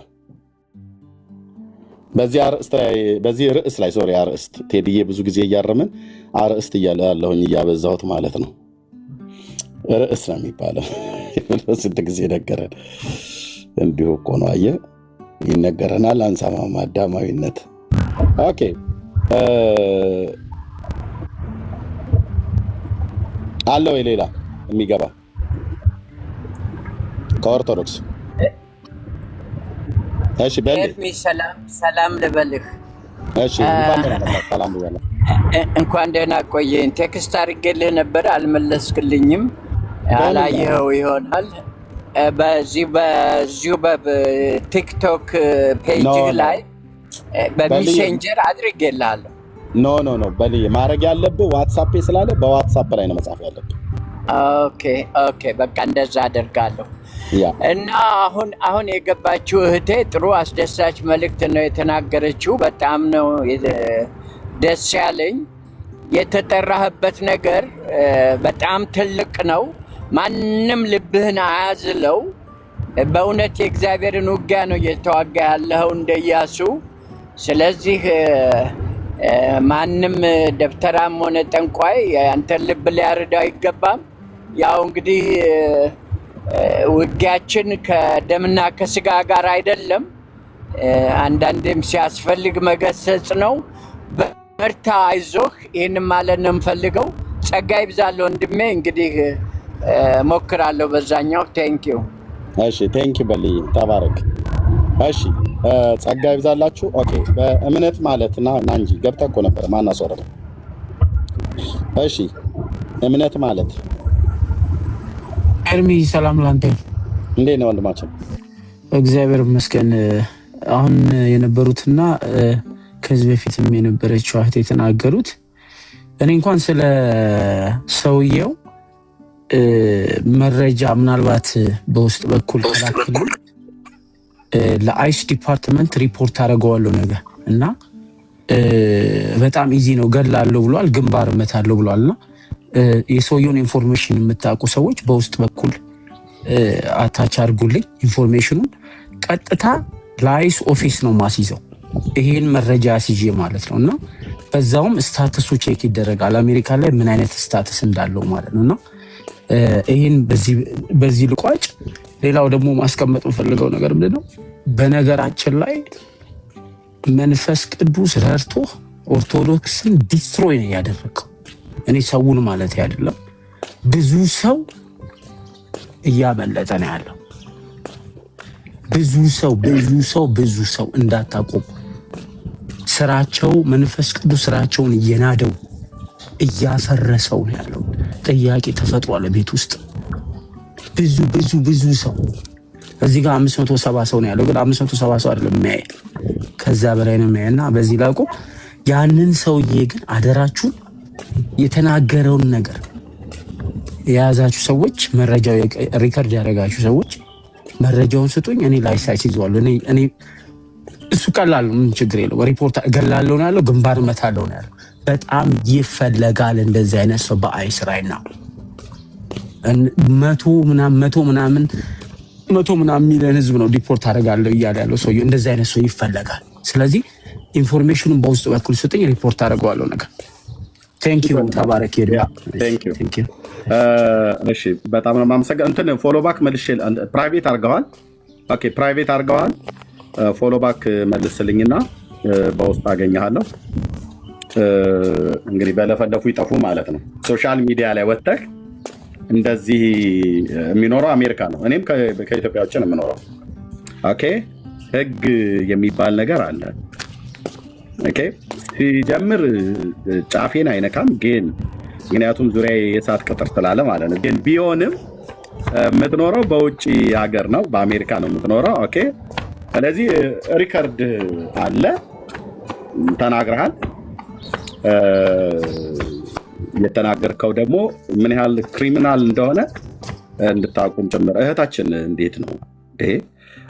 በዚህ ርዕስ ላይ ሶሪ አርዕስት ቴዲዬ ብዙ ጊዜ እያረምን አርዕስት እያለ ያለሁኝ እያበዛሁት ማለት ነው። ርዕስ ነው የሚባለው። ስንት ጊዜ ነገረን። እንዲሁ እኮ ነው። አየህ ይነገረናል፣ አንሰማም። አዳማዊነት። ኦኬ አለ ወይ ሌላ የሚገባ ከኦርቶዶክስ? እሺ በልህ ሰላም ልበልህ። እሺ ሰላም ልበልህ። እንኳን ደህና ቆየኝ። ቴክስት አድርጌልህ ነበር አልመለስክልኝም። አላየኸው ይሆናል። በዚሁ በቲክቶክ ፔጅህ ላይ በሜሴንጀር አድርጌልሃለሁ። ኖ በልዬ ማድረግ ያለብህ ዋትሳፕ ስላለ በዋትሳፕ ላይ ነው መጻፍ ያለብህ። ኦኬ በቃ እንደዛ አደርጋለሁ። እና አሁን የገባችው እህቴ ጥሩ አስደሳች መልእክት ነው የተናገረችው። በጣም ነው ደስ ያለኝ። የተጠራህበት ነገር በጣም ትልቅ ነው። ማንም ልብህን አያዝለው። በእውነት የእግዚአብሔርን ውጊያ ነው እየተዋጋ ያለኸው እንደ ኢያሱ። ስለዚህ ማንም ደብተራም ሆነ ጠንቋይ አንተን ልብ ሊያርዳው አይገባም። ያው እንግዲህ ውጊያችን ከደምና ከስጋ ጋር አይደለም። አንዳንዴም ሲያስፈልግ መገሰጽ ነው። በርታ፣ አይዞህ። ይህን ማለት ነው የምፈልገው። ጸጋ ይብዛል ወንድሜ። እንግዲህ ሞክራለሁ በዛኛው። ቴንኪው። እሺ ቴንኪው በልዬ፣ ተባረክ። እሺ ጸጋ ይብዛላችሁ። ኦኬ በእምነት ማለት ና እንጂ ገብተህ እኮ ነበር ማናስወረደ። እሺ እምነት ማለት ኤርሚ ሰላም ላንተ። እንዴት ነው ወንድማችን? እግዚአብሔር ይመስገን። አሁን የነበሩትና ከዚህ በፊትም የነበረችው እህት የተናገሩት እኔ እንኳን ስለ ሰውየው መረጃ ምናልባት በውስጥ በኩል ተላክልኝ ለአይስ ዲፓርትመንት ሪፖርት አደርገዋለሁ ነገር እና በጣም ኢዚ ነው ገላለሁ ብሏል፣ ግንባር እመታለሁ ብሏልና የሰውየውን ኢንፎርሜሽን የምታውቁ ሰዎች በውስጥ በኩል አታች አድርጉልኝ ኢንፎርሜሽኑን። ቀጥታ ለአይስ ኦፊስ ነው ማስይዘው ይሄን መረጃ አስይዤ ማለት ነው። እና በዛውም ስታተሱ ቼክ ይደረጋል አሜሪካ ላይ ምን አይነት ስታተስ እንዳለው ማለት ነው። እና ይሄን በዚህ ልቋጭ። ሌላው ደግሞ ማስቀመጥ የምፈልገው ነገር ምንድነው፣ በነገራችን ላይ መንፈስ ቅዱስ ረድቶ ኦርቶዶክስን ዲስትሮይ ነው ያደረገው። እኔ ሰውን ማለት አይደለም፣ ብዙ ሰው እያመለጠ ነው ያለው። ብዙ ሰው እንዳታቆም ስራቸው መንፈስ ቅዱስ ስራቸውን እየናደው እያፈረሰው ነው ያለው። ጥያቄ ተፈጥሯል ቤት ውስጥ ብዙ ሰው እዚህ ጋር 570 ሰው ነው ያለው፣ ግን 570 ሰው አይደለም የሚያይ ከዛ በላይ ነው የሚያይና በዚህ ላቁ። ያንን ሰውዬ ግን አደራችሁ የተናገረውን ነገር የያዛችሁ ሰዎች፣ መረጃው ሪከርድ ያደረጋችሁ ሰዎች መረጃውን ስጡኝ። እኔ ላይሳይት ይዘዋለሁ። እኔ እሱ ቀላል ነው፣ ምን ችግር የለው። ሪፖርት ገላለሁ ነው ያለው፣ ግንባር መታለው ነው ያለው። በጣም ይፈለጋል እንደዚህ አይነት ሰው በአይስ ራይና መቶ ምናምን ሚሊዮን ህዝብ ነው ዲፖርት አደርጋለሁ እያለ ያለው ሰው። እንደዚህ አይነት ሰው ይፈለጋል። ስለዚህ ኢንፎርሜሽኑን በውስጥ በኩል ስጥኝ፣ ሪፖርት አደርገዋለሁ ነገር። ቴንኪዩ ተባረክ። ቴንኪዩ። እሺ በጣም ነው የማመሰግነው። እንትን ፎሎ ባክ መልሼ ፕራይቬት አድርገዋል። ኦኬ ፕራይቬት አድርገዋል። ፎሎ ባክ መልስልኝና በውስጥ አገኘሃለሁ። እንግዲህ በለፈለፉ ይጠፉ ማለት ነው። ሶሻል ሚዲያ ላይ ወጥተህ እንደዚህ የሚኖረው አሜሪካ ነው። እኔም ከኢትዮጵያ ውጭ ነው የምኖረው። ኦኬ ህግ የሚባል ነገር አለ። ኦኬ ሲጀምር ጫፌን አይነካም፣ ግን ምክንያቱም ዙሪያ የእሳት ቅጥር ስላለ ማለት ነው። ግን ቢሆንም የምትኖረው በውጭ ሀገር ነው፣ በአሜሪካ ነው የምትኖረው። ኦኬ ስለዚህ ሪከርድ አለ፣ ተናግረሃል። የተናገርከው ደግሞ ምን ያህል ክሪሚናል እንደሆነ እንድታቁም ጭምር። እህታችን እንዴት ነው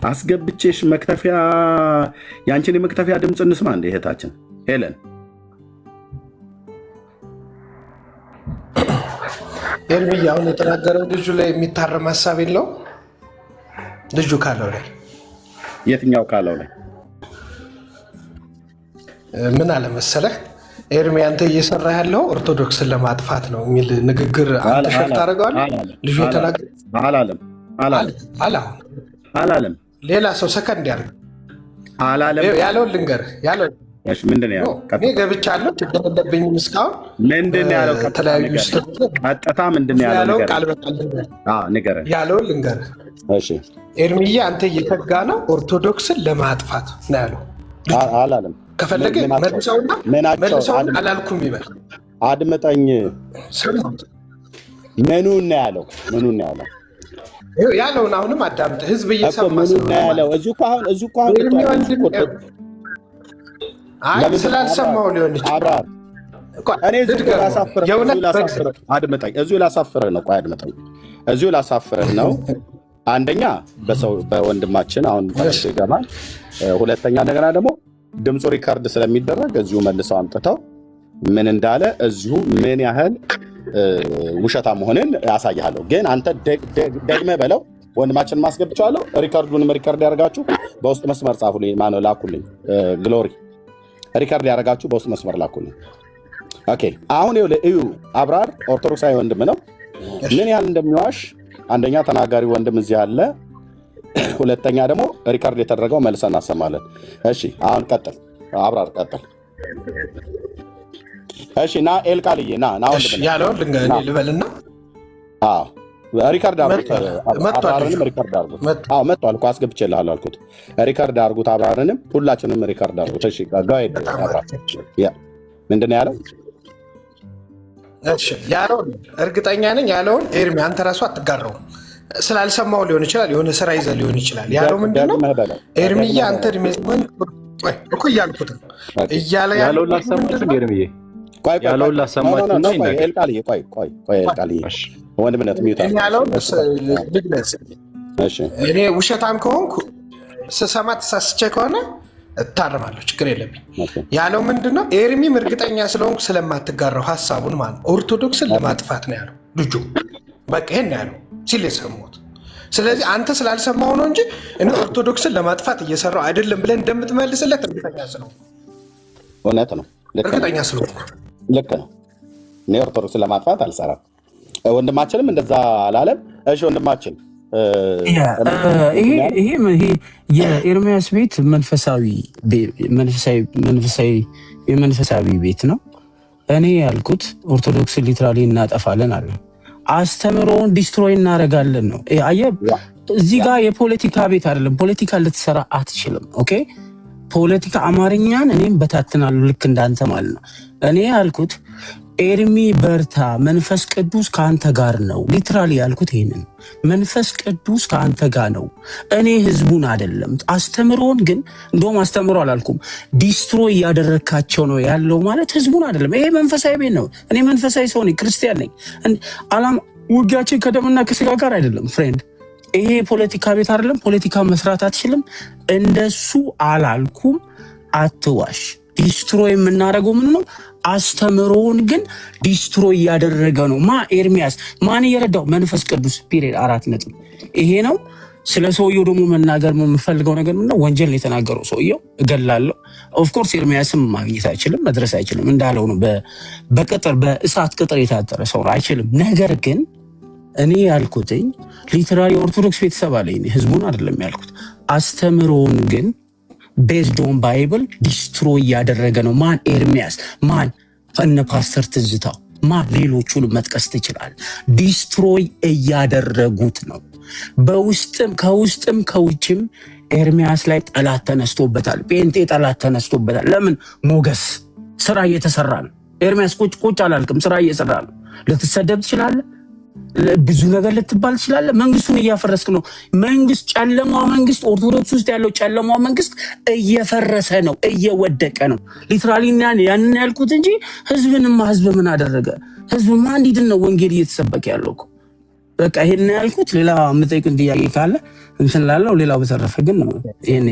አስገብቼሽ መክተፊያ፣ ያንቺን የመክተፊያ ድምፅ እንስማ እንደ እህታችን ሄለን። ኤርሚያ አሁን የተናገረው ልጁ ላይ የሚታረም ሀሳብ የለው። ልጁ ካለው ላይ የትኛው ካለው ላይ ምን አለ መሰለህ ኤርሚ፣ አንተ እየሰራ ያለው ኦርቶዶክስን ለማጥፋት ነው የሚል ንግግር አንተ ሸፍት ታደርገዋለህ። ልጁ የተናገረው አላለም። ሌላ ሰው ሰከንድ ያደርግ አላለም። ያለውን ልንገርህ። ያለው ምንድን ነው ያለው? እኔ ገብቻለሁ፣ ችግር የለብኝም እስካሁን። ምንድን ነው ያለው? ተለያዩ ቀጥታ ምንድን ነው ያለው? ቃል በቃል ንገረን። ያለውን ልንገርህ። ኤርሚዬ አንተ እየተጋ ነው ኦርቶዶክስን ለማጥፋት ነው ያለው። አላለም። ከፈለገ መልሰውና አላልኩም ይበል። አድምጠኝ። ምኑን ነው ያለው? ያለውን አሁንም አዳምጥ። ህዝብ እየሰማ ምኑን ነው ያለው? እዚሁ እኮ አሁን ስላልሰማው ሊሆን ይችላል። እኔ እዚሁ ላሳፍርህ ነው። ቆይ አድምጠኝ። እዚሁ ላሳፍርህ ነው። አንደኛ በወንድማችን አሁን ይገባል። ሁለተኛ እንደገና ደግሞ ድምፁ ሪካርድ ስለሚደረግ እዚሁ መልሰው አምጥተው ምን እንዳለ እዚሁ ምን ያህል ውሸታ መሆንን ያሳያለሁ። ግን አንተ ደግመህ በለው። ወንድማችን ማስገብቻለሁ። ሪካርዱንም ሪካርድ ያደርጋችሁ በውስጥ መስመር ጻፉልኝ። ማነው ላኩልኝ። ግሎሪ ሪካርድ ያደርጋችሁ በውስጥ መስመር ላኩልኝ። ኦኬ አሁን እዩ አብራር ኦርቶዶክሳዊ ወንድም ነው። ምን ያህል እንደሚዋሽ አንደኛ ተናጋሪ ወንድም እዚህ አለ። ሁለተኛ ደግሞ ሪካርድ የተደረገው መልሰን እናሰማለን። እሺ አሁን ቀጥል አብራር፣ ቀጥል። እሺ ና ኤልቃልዬ ና ወንድም ያለው ልበልና ሪካርድ አድርጉት። አብራርንም ሪካርድ አድርጉት። መጥቷል እኮ አስገብቼልሃለሁ አልኩት። ሪካርድ አድርጉት። አብራርንም ሁላችንም ሪካርድ አድርጉት። እሺ ጋይድ አብራር ምንድን ነው ያለው? እሺ ያለውን እርግጠኛ ነኝ። ያለውን ኤርሚ አንተ ራሱ አትጋራውም። ስላልሰማው ሊሆን ይችላል። የሆነ ስራ ይዘህ ሊሆን ይችላል። ያለው ምንድን ነው? ኤርሚያ አንተ እድሜ ዘመን እኮ እያልኩት ነው እያለ ያለውን ላሰማችሁ። ኤርሚዬ ያለውን ላሰማችሁ ነው። ኤልቃልዬ ቆይ ኤልቃልዬ ወንድምነት ሚዩት ያለውን ልግለጽ። እኔ ውሸታም ከሆንኩ ስሰማ ተሳስቼ ከሆነ እታረማለሁ፣ ችግር የለብኝ። ያለው ምንድነው? ኤርሚም እርግጠኛ ስለሆንኩ ስለማትጋራው ሀሳቡን ማለት ኦርቶዶክስን ለማጥፋት ነው ያለው ልጁ። በቃ ይሄን ያለው ሲል የሰማሁት። ስለዚህ አንተ ስላልሰማው ነው እንጂ እኔ ኦርቶዶክስን ለማጥፋት እየሰራው አይደለም ብለን እንደምትመልስለት እርግጠኛ ስለሆንኩ። እውነት ነው፣ እርግጠኛ ስለሆንኩ ልክ ነው። እኔ ኦርቶዶክስን ለማጥፋት አልሰራም። ወንድማችንም እንደዛ አላለም። እሺ ወንድማችን ይሄ የኤርሚያስ ቤት መንፈሳዊ ቤት ነው። እኔ ያልኩት ኦርቶዶክስን ሊትራሊ እናጠፋለን አለ። አስተምሮውን ዲስትሮይ እናደርጋለን ነው። አየህ እዚህ ጋር የፖለቲካ ቤት አይደለም። ፖለቲካ ልትሰራ አትችልም። ኦኬ ፖለቲካ አማርኛን እኔም በታትናለሁ ልክ እንዳንተ ማለት ነው። እኔ ያልኩት ኤርሚ በርታ፣ መንፈስ ቅዱስ ከአንተ ጋር ነው። ሊትራሊ ያልኩት ይሄንን መንፈስ ቅዱስ ከአንተ ጋር ነው። እኔ ህዝቡን አይደለም። አስተምሮን ግን እንደውም አስተምሮ አላልኩም፣ ዲስትሮይ እያደረካቸው ነው ያለው ማለት ህዝቡን አይደለም። ይሄ መንፈሳዊ ቤት ነው። እኔ መንፈሳዊ ሰው ነኝ፣ ክርስቲያን ነኝ። ውጊያችን ከደምና ከስጋ ጋር አይደለም ፍሬንድ። ይሄ ፖለቲካ ቤት አይደለም። ፖለቲካ መስራት አትችልም። እንደሱ አላልኩም። አትዋሽ። ዲስትሮይ የምናደርገው ምን ነው? አስተምሮውን ግን ዲስትሮይ እያደረገ ነው። ኤርሚያስ ማን እየረዳው? መንፈስ ቅዱስ ፒሪየድ። 4 ነጥብ። ይሄ ነው። ስለ ሰውየው ደግሞ መናገር የምፈልገው ነገር ምንድነው? ወንጀል ነው የተናገረው ሰውየው። እገላለሁ። ኦፍኮርስ ኤርሚያስም ማግኘት አይችልም፣ መድረስ አይችልም። እንዳለው ነው። በእሳት ቅጥር የታጠረ ሰው አይችልም። ነገር ግን እኔ ያልኩትኝ ሊትራሊ ኦርቶዶክስ ቤተሰብ አለኝ፣ ህዝቡን አይደለም ያልኩት። አስተምሮውን ግን ቤዝድ ኦን ባይብል ዲስትሮይ እያደረገ ነው። ማን? ኤርሚያስ። ማን? እነ ፓስተር ትዝታው። ማን? ሌሎቹንም መጥቀስ ትችላል። ዲስትሮይ እያደረጉት ነው። ከውስጥም ከውጭም ኤርሚያስ ላይ ጠላት ተነስቶበታል። ጴንጤ ጠላት ተነስቶበታል። ለምን? ሞገስ ስራ እየተሰራ ነው። ኤርሚያስ ቁጭ አላልክም፣ ስራ እየሰራ ነው። ልትሰደብ ትችላለህ፣ ብዙ ነገር ልትባል ትችላለህ። መንግስቱን እያፈረስክ ነው። ጨለማው መንግስት፣ ኦርቶዶክስ ውስጥ ያለው ጨለማው መንግስት እየፈረሰ ነው፣ እየወደቀ ነው። ሊትራሊ ያንን ያልኩት እንጂ ህዝብ ምን አደረገ? ህዝብማ እንዲድን ነው ወንጌል እየተሰበከ ያለው እኮ። በቃ ይሄን ያልኩት። ሌላ የምጠይቅን ጥያቄ ካለ እንትን ላለው፣ ሌላው በተረፈ ግን ይሄን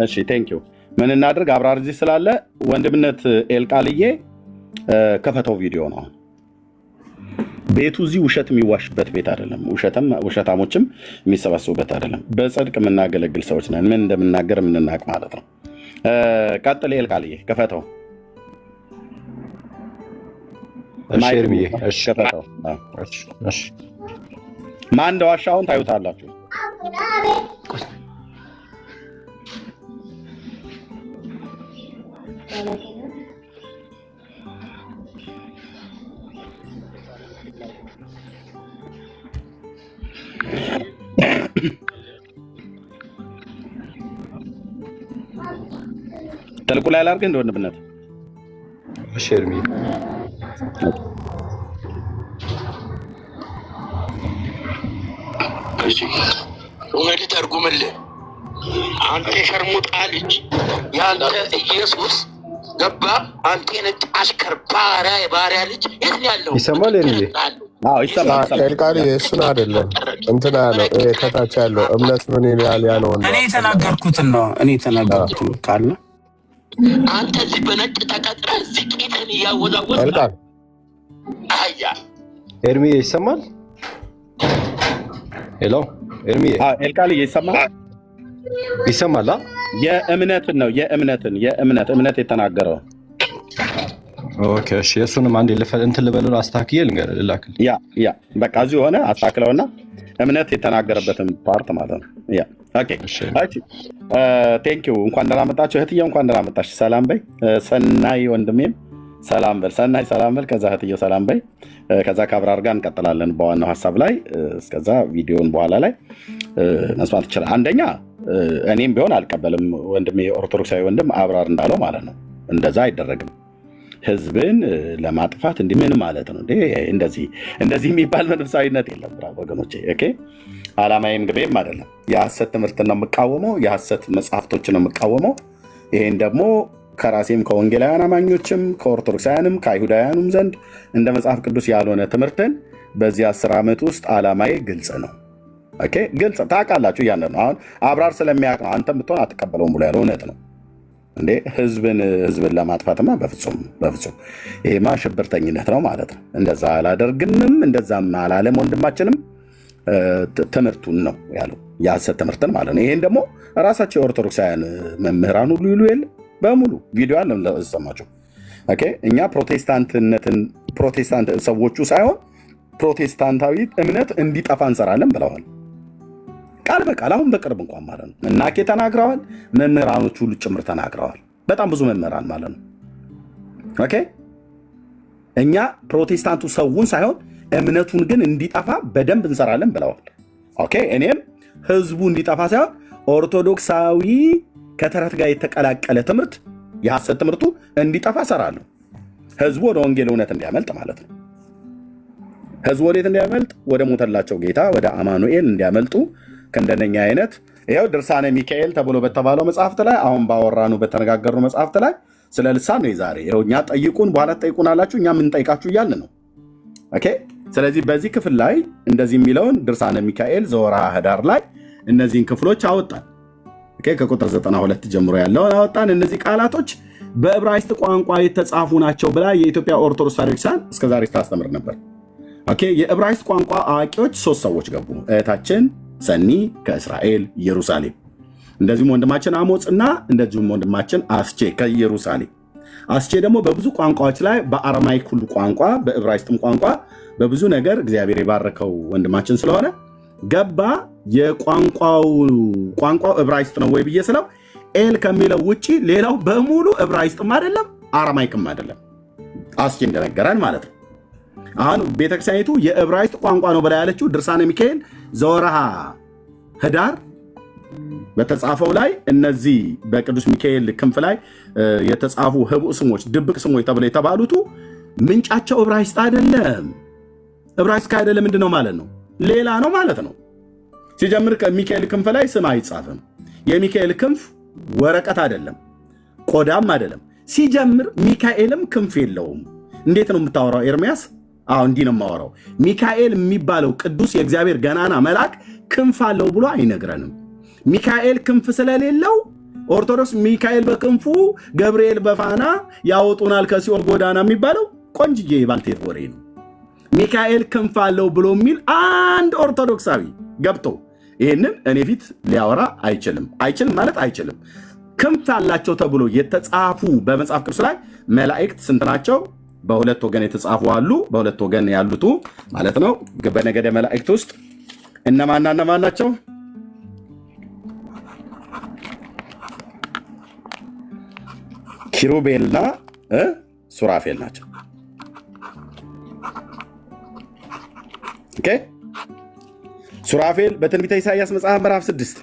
እሺ ቴንክ ዩ። ምን እናድርግ? አብራር እዚህ ስላለ ወንድምነት ኤልቃልዬ ከፈተው ቪዲዮ ነው። ቤቱ እዚህ ውሸት የሚዋሽበት ቤት አይደለም። ውሸታሞችም የሚሰባሰቡበት አይደለም። በጽድቅ የምናገለግል ሰዎች ነን። ምን እንደምናገር የምንናቅ ማለት ነው። ቀጥል ኤልቃልዬ፣ ከፈተው። ማን እንደዋሻ አሁን ታዩታላችሁ። ተልቁ ላይ ላድርግ እንደ ወንድምነት። እሺ ኤርሚ እውነት ተርጉምልህ። አንተ የሸርሙጣ ልጅ፣ ያንተ ኢየሱስ ገባ። አንተ የነጭ አሽከር ባሪያ ልጅ የት ነው ያለው? ይሰማል ኤርሚ? ኤልቃል እሱን አይደለም እንትን ያለው ከታች ያለው እምነት ምን ይላል ያለው ነው። እኔ የተናገርኩትን ካለ አንተ እዚህ በነጭ ተቀጥረህ እዚህ ቂጥህን እያወዛወዝህ ኤልቃል አያ ኤርሚ ይሰማል? ሄሎ ኤርሚ ኤልቃል ይሰማል? ይሰማል? የእምነትን ነው የእምነት የተናገረው። ኦኬ እሺ፣ እሱንም አንዴ እንትን ልበለው አስተካክዬ ልላክል። ያ በቃ እዚሁ ሆነ አስተካክለውና እምነት የተናገረበትን ፓርት ማለት ነው። ያ ኦኬ ቴንክ ዩ። እንኳን ደህና መጣችሁ እህትዬው፣ እንኳን ደህና መጣሽ። ሰላም በይ። ሰናይ ወንድሜም ሰላም በል። ሰናይ ሰላም በል። ከዛ እህትዬው ሰላም በይ። ከዛ ከአብራር ጋር እንቀጥላለን በዋናው ሀሳብ ላይ። እስከዛ ቪዲዮን በኋላ ላይ መስማት ይችላል። አንደኛ እኔም ቢሆን አልቀበልም ወንድሜ ኦርቶዶክሳዊ ወንድም አብራር እንዳለው ማለት ነው። እንደዛ አይደረግም። ህዝብን ለማጥፋት እንዲህ ምን ማለት ነው? እንደዚህ የሚባል መንፈሳዊነት የለም ወገኖቼ። ኦኬ ዓላማዬም ግቤም አይደለም። የሐሰት ትምህርትን ነው የምቃወመው፣ የሐሰት መጽሐፍቶችን ነው የምቃወመው። ይሄን ደግሞ ከራሴም ከወንጌላውያን አማኞችም ከኦርቶዶክሳውያንም ከአይሁዳውያኑም ዘንድ እንደ መጽሐፍ ቅዱስ ያልሆነ ትምህርትን በዚህ 10 ዓመት ውስጥ ዓላማዬ ግልጽ ነው። ኦኬ ግልጽ ታውቃላችሁ። ያንን ነው አሁን አብራር ስለሚያውቅ ነው አንተም ብትሆን አትቀበለውም ብሎ ያለው እውነት ነው እንዴ። ህዝብን ለማጥፋትማ በፍጹም ይሄማ ሽብርተኝነት ነው ማለት ነው። እንደዛ አላደርግንም እንደዛም አላለም ወንድማችንም። ትምህርቱን ነው ያለው የሐሰት ትምህርትን ማለት ነው። ይሄን ደግሞ ራሳቸው የኦርቶዶክሳውያን መምህራን ሁሉ ይሉ የለ በሙሉ ቪዲዮ አለ ለሰማችሁ። ኦኬ እኛ ፕሮቴስታንት ሰዎቹ ሳይሆን ፕሮቴስታንታዊ እምነት እንዲጠፋ እንሰራለን ብለዋል ቃል በቃል አሁን በቅርብ እንኳን ማለት ነው። እናኬ ተናግረዋል፣ መምህራኖች ሁሉ ጭምር ተናግረዋል። በጣም ብዙ መምህራን ማለት ነው። ኦኬ እኛ ፕሮቴስታንቱ ሰውን ሳይሆን እምነቱን ግን እንዲጠፋ በደንብ እንሰራለን ብለዋል። ኦኬ እኔም ህዝቡ እንዲጠፋ ሳይሆን ኦርቶዶክሳዊ ከተረት ጋር የተቀላቀለ ትምህርት የሐሰት ትምህርቱ እንዲጠፋ እሰራለሁ። ህዝቡ ወደ ወንጌል እውነት እንዲያመልጥ ማለት ነው። ህዝቡ ወዴት እንዲያመልጥ? ወደ ሞተላቸው ጌታ ወደ አማኑኤል እንዲያመልጡ ከእንደነኛ አይነት ይኸው ድርሳነ ሚካኤል ተብሎ በተባለው መጽሐፍት ላይ አሁን ባወራኑ በተነጋገሩ መጽሐፍት ላይ ስለ ልሳን ነው ዛሬ። ይኸው እኛ ጠይቁን በኋላ ትጠይቁናላችሁ እኛ የምንጠይቃችሁ እያልን ነው። ኦኬ ስለዚህ በዚህ ክፍል ላይ እንደዚህ የሚለውን ድርሳነ ሚካኤል ዘወርኃ ኅዳር ላይ እነዚህን ክፍሎች አወጣን። ኦኬ ከቁጥር 92 ጀምሮ ያለውን አወጣን። እነዚህ ቃላቶች በዕብራይስጥ ቋንቋ የተጻፉ ናቸው ብላ የኢትዮጵያ ኦርቶዶክስ ቤተክርስቲያን እስከዛሬ ታስተምር ነበር። ኦኬ የዕብራይስጥ ቋንቋ አዋቂዎች 3 ሰዎች ገቡ። እህታችን ሰኒ ከእስራኤል ኢየሩሳሌም፣ እንደዚሁም ወንድማችን አሞጽና እንደዚሁም ወንድማችን አስቼ ከኢየሩሳሌም። አስቼ ደግሞ በብዙ ቋንቋዎች ላይ በአረማይክ ሁሉ ቋንቋ በዕብራይስጥም ቋንቋ በብዙ ነገር እግዚአብሔር የባረከው ወንድማችን ስለሆነ ገባ። ቋንቋው ዕብራይስጥ ነው ወይ ብዬ ስለው ኤል ከሚለው ውጪ ሌላው በሙሉ ዕብራይስጥም አይደለም አረማይክም አይደለም። አስቼ እንደነገረን ማለት ነው። አሁን ቤተክርስቲያኒቱ የዕብራይስጥ ቋንቋ ነው ብላ ያለችው ድርሳነ ሚካኤል ዘወርኃ ኅዳር በተጻፈው ላይ እነዚህ በቅዱስ ሚካኤል ክንፍ ላይ የተጻፉ ህቡዕ ስሞች ድብቅ ስሞች ተብለው የተባሉቱ ምንጫቸው ዕብራይስጥ አይደለም። ዕብራይስጥ አይደለም ምንድን ነው ማለት ነው? ሌላ ነው ማለት ነው። ሲጀምር ከሚካኤል ክንፍ ላይ ስም አይጻፍም። የሚካኤል ክንፍ ወረቀት አይደለም፣ ቆዳም አይደለም። ሲጀምር ሚካኤልም ክንፍ የለውም። እንዴት ነው የምታወራው ኤርሚያስ? አሁን እንዲህ ነው የማወራው። ሚካኤል የሚባለው ቅዱስ የእግዚአብሔር ገናና መልአክ ክንፍ አለው ብሎ አይነግረንም። ሚካኤል ክንፍ ስለሌለው ኦርቶዶክስ ሚካኤል በክንፉ ገብርኤል በፋና ያወጡናል ከሲኦል ጎዳና የሚባለው ቆንጅዬ የባልቴት ወሬ ነው። ሚካኤል ክንፍ አለው ብሎ የሚል አንድ ኦርቶዶክሳዊ ገብቶ ይህንን እኔ ፊት ሊያወራ አይችልም። ማለት አይችልም። ክንፍ አላቸው ተብሎ የተጻፉ በመጽሐፍ ቅዱስ ላይ መላእክት ስንት ናቸው? በሁለት ወገን የተጻፉ አሉ። በሁለት ወገን ያሉቱ ማለት ነው። በነገደ መላእክት ውስጥ እነማና እነማን ናቸው? ኪሩቤልና ሱራፌል ናቸው። ኦኬ ሱራፌል በትንቢተ ኢሳይያስ መጽሐፍ ምዕራፍ 6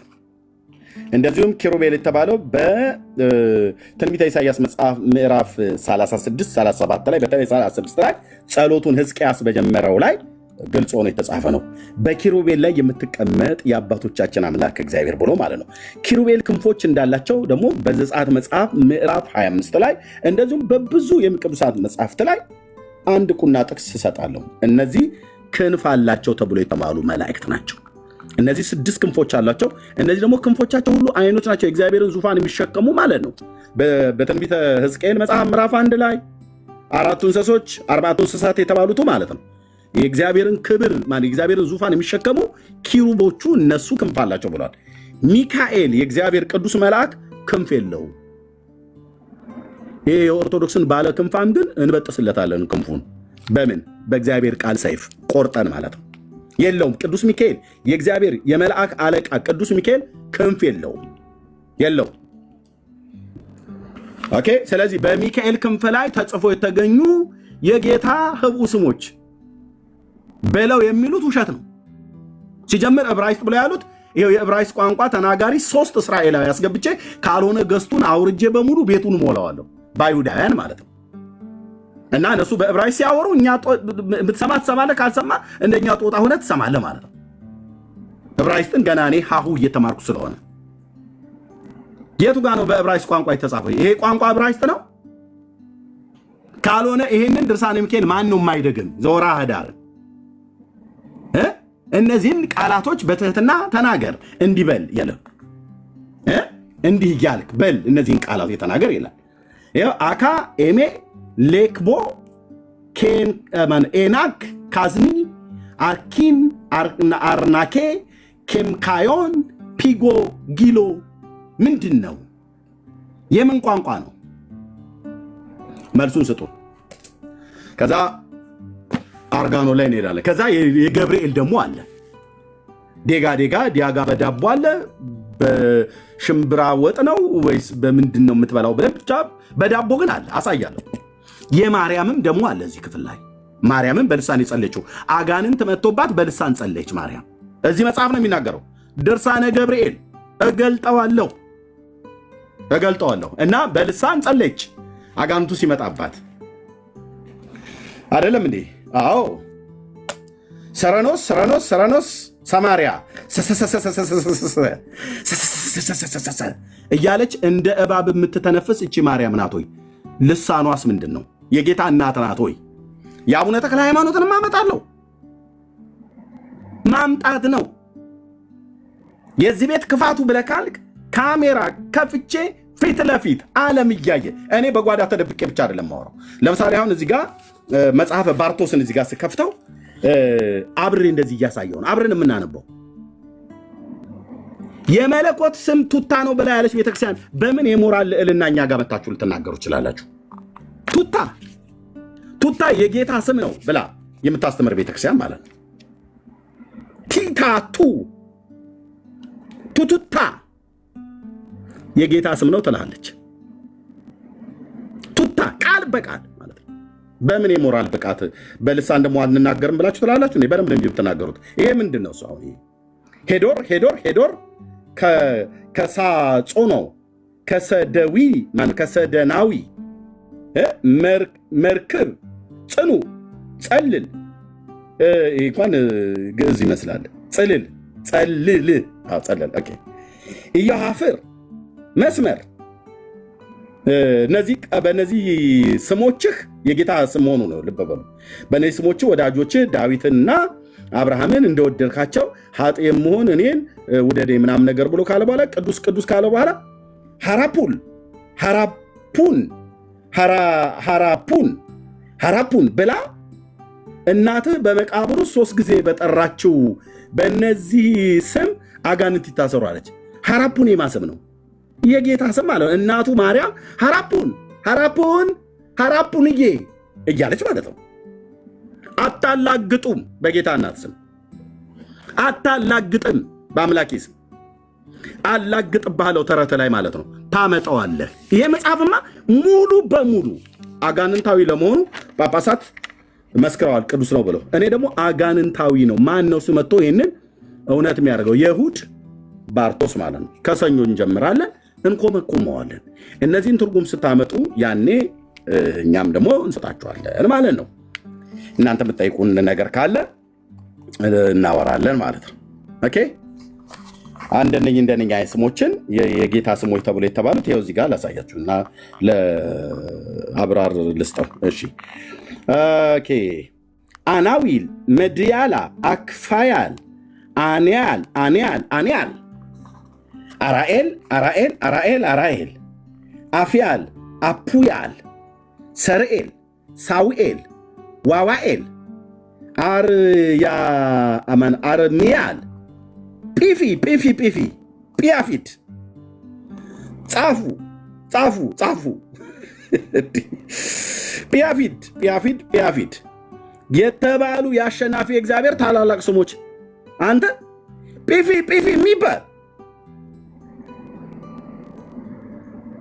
እንደዚሁም ኪሩቤል የተባለው በትንቢተ ኢሳይያስ መጽሐፍ ምዕራፍ 36 37 ላይ በተለይ 36 ላይ ጸሎቱን ሕዝቅያስ በጀመረው ላይ ግልጽ ሆኖ የተጻፈ ነው። በኪሩቤል ላይ የምትቀመጥ የአባቶቻችን አምላክ እግዚአብሔር ብሎ ማለት ነው። ኪሩቤል ክንፎች እንዳላቸው ደግሞ በዘጸአት መጽሐፍ ምዕራፍ 25 ላይ እንደዚሁም በብዙ የቅዱሳት መጽሐፍት ላይ አንድ ቁና ጥቅስ እሰጣለሁ። እነዚህ ክንፍ አላቸው ተብሎ የተባሉ መላእክት ናቸው። እነዚህ 6 ክንፎች አላቸው። እነዚህ ደግሞ ክንፎቻቸው ሁሉ አይኖች ናቸው፣ የእግዚአብሔርን ዙፋን የሚሸከሙ ማለት ነው። በትንቢተ ሕዝቅኤል መጽሐፍ ምዕራፍ 1 ላይ 4 እንስሶች 4 እንስሳት የተባሉት ማለት ነው የእግዚአብሔርን ክብር ማለት የእግዚአብሔርን ዙፋን የሚሸከሙ ኪሩቦቹ እነሱ ክንፍ አላቸው ብሏል። ሚካኤል የእግዚአብሔር ቅዱስ መልአክ ክንፍ የለውም። ይሄ የኦርቶዶክስን ባለ ክንፋን ግን እንበጥስለታለን ክንፉን በምን በእግዚአብሔር ቃል ሰይፍ ቆርጠን ማለት ነው። የለውም። ቅዱስ ሚካኤል የእግዚአብሔር የመልአክ አለቃ ቅዱስ ሚካኤል ክንፍ የለውም። ኦኬ ስለዚህ በሚካኤል ክንፍ ላይ ተጽፎ የተገኙ የጌታ ህቡዕ ስሞች በለው የሚሉት ውሸት ነው። ሲጀምር ዕብራይስጥ ብለው ያሉት ይሄው የዕብራይስጥ ቋንቋ ተናጋሪ 3 እስራኤላዊ አስገብቼ ካልሆነ ገስቱን አውርጄ በሙሉ ቤቱን ሞላዋለሁ በአይሁዳውያን ማለት ነው። እና እነሱ በዕብራይስጥ ሲያወሩ እኛ ብትሰማ ትሰማለህ፣ ካልሰማ እንደኛ ጦጣ ሆነ ትሰማለህ ማለት ነው። ዕብራይስጥን ገና እኔ ሀሁ እየተማርኩ ስለሆነ የቱ ጋር ነው በዕብራይስጥ ቋንቋ የተጻፈው? ይሄ ቋንቋ ዕብራይስጥ ነው። ካልሆነ ይሄንን ድርሳነ ሚካኤል ማን ነው የማይደግም? ዘወርኃ ኅዳር እነዚህን ቃላቶች በትህትና ተናገር እንዲበል ያለው እንዲህ ያልክ በል እነዚህን ቃላቶች ተናገር ይላል። ይኸው አካ ኤሜ ሌክቦ ኤናክ ካዝኒ አርኪን አርናኬ ኬምካዮን ፒጎ ጊሎ ምንድን ነው? የምን ቋንቋ ነው? መልሱን ስጡ። ከዛ አርጋኖ ላይ እንሄዳለን። ከዛ የገብርኤል ደግሞ አለ። ዴጋ ዲያጋ በዳቦ አለ። በሽምብራ ወጥ ነው ወይስ በምንድን ነው የምትበላው ብለን ብቻ በዳቦ ግን አለ፣ አሳያለሁ። የማርያምም ደግሞ አለ እዚህ ክፍል ላይ። ማርያምም በልሳን የጸለችው አጋንንት መጥቶባት በልሳን ጸለች ማርያም። እዚህ መጽሐፍ ነው የሚናገረው። ድርሳነ ገብርኤል እገልጠዋለሁ እና በልሳን ጸለች አጋንንቱ ሲመጣባት አይደለም እንዴ? አዎ ሰረኖስ ሰማሪያ እያለች እንደ እባብ የምትተነፍስ እቺ ማርያም ናት ሆይ። ልሳኗስ ምንድን ነው? የጌታ እናት ናት ሆይ። የአቡነ ተክለ ሃይማኖትን ማመጣለሁ ማምጣት ነው። የዚህ ቤት ክፋቱ ብለህ ካልክ ካሜራ ከፍቼ ፊት ለፊት ዓለም እያየ እኔ በጓዳ ተደብቄ ብቻ አይደለም ማወራው። ለምሳሌ አሁን እዚህ ጋር መጽሐፈ ባርቶስን እዚህ ጋር ስከፍተው አብሬ እንደዚህ እያሳየው ነው አብረን የምናነበው። የመለኮት ስም ቱታ ነው ብላ ያለች ቤተክርስቲያን በምን የሞራል ልዕልና እኛ ጋር መታችሁ ልትናገሩ ትችላላችሁ? ቱታ የጌታ ስም ነው ብላ የምታስተምር ቤተክርስቲያን ማለት ነው። ቲታቱ ቱቱታ የጌታ ስም ነው ትላለች። ቱታ ቃል በቃል ማለት ነው። በምን የሞራል ብቃት በልሳን ደግሞ አንናገርም ብላችሁ ትላላችሁ? እኔ በደንብ ነው የምትናገሩት። ይሄ ምንድን ነው? ሰው ሄዶር ከሳጾኖ ከሰደዊ ከሰደናዊ መርከብ ጽኑ ጸልል እንኳን ግዕዝ ይመስላል። ጸልል ኦኬ ኢያሃፍር መስመር በእነዚህ ስሞችህ የጌታ ስም ሆኑ ነው። ልብ በሉ። በእነዚህ ስሞችህ ወዳጆችህ ዳዊትንና አብርሃምን እንደወደድካቸው ኃጥ የምሆን እኔን ውደዴ ምናምን ነገር ብሎ ካለ በኋላ ቅዱስ ካለ በኋላ ሐራፑን ብላ እናትህ በመቃብሩ 3 ጊዜ በጠራችው በእነዚህ ስም አጋንንት ይታሰሩ አለች። ሐራፑን የማሰብ ነው የጌታ ስም ማለት ነው። እናቱ ማርያም ሐራፑንዬ እያለች ማለት ነው። አታላግጡም በጌታ እናት ስም አታላግጥም፣ በአምላኬ ስም አላግጥብሃለሁ ተረት ላይ ማለት ነው። ታመጣዋለህ። ይሄ መጽሐፍማ ሙሉ በሙሉ አጋንንታዊ ለመሆኑ ጳጳሳት መስክረዋል፣ ቅዱስ ነው ብለው። እኔ ደግሞ አጋንንታዊ ነው ማን ነው ስመጥቶ ይህንን እውነት የሚያደርገው? የእሑድ ባርቶስ ማለት ነው። ከሰኞ እንጀምራለን፣ እንኮመኩመዋለን። እነዚህን ትርጉም ስታመጡ ያኔ እኛም ደግሞ እንሰጣችኋለን ማለት ነው። እናንተ የምትጠይቁን ነገር ካለ እናወራለን ማለት ነው። ኦኬ እንደነኛ ስሞችን የጌታ ስሞች ተብሎ የተባሉት ይኸው እዚህ ጋር ላሳያችሁ እና ለአብራር ልስጠው። እሺ ኦኬ አናዊል፣ መድያላ፣ አክፋያል፣ አንያል፣ አራኤል፣ አፍያል፣ አፑያል፣ ሰርኤል፣ ሳዊኤል፣ ዋዋኤል፣ አርሚያል፣ ጲፊ፣ ጲያፊድ፣ ጻፉ ጲያፊድ የተባሉ የአሸናፊ እግዚአብሔር ታላላቅ ስሞች። አንተ ጲፊ የሚባል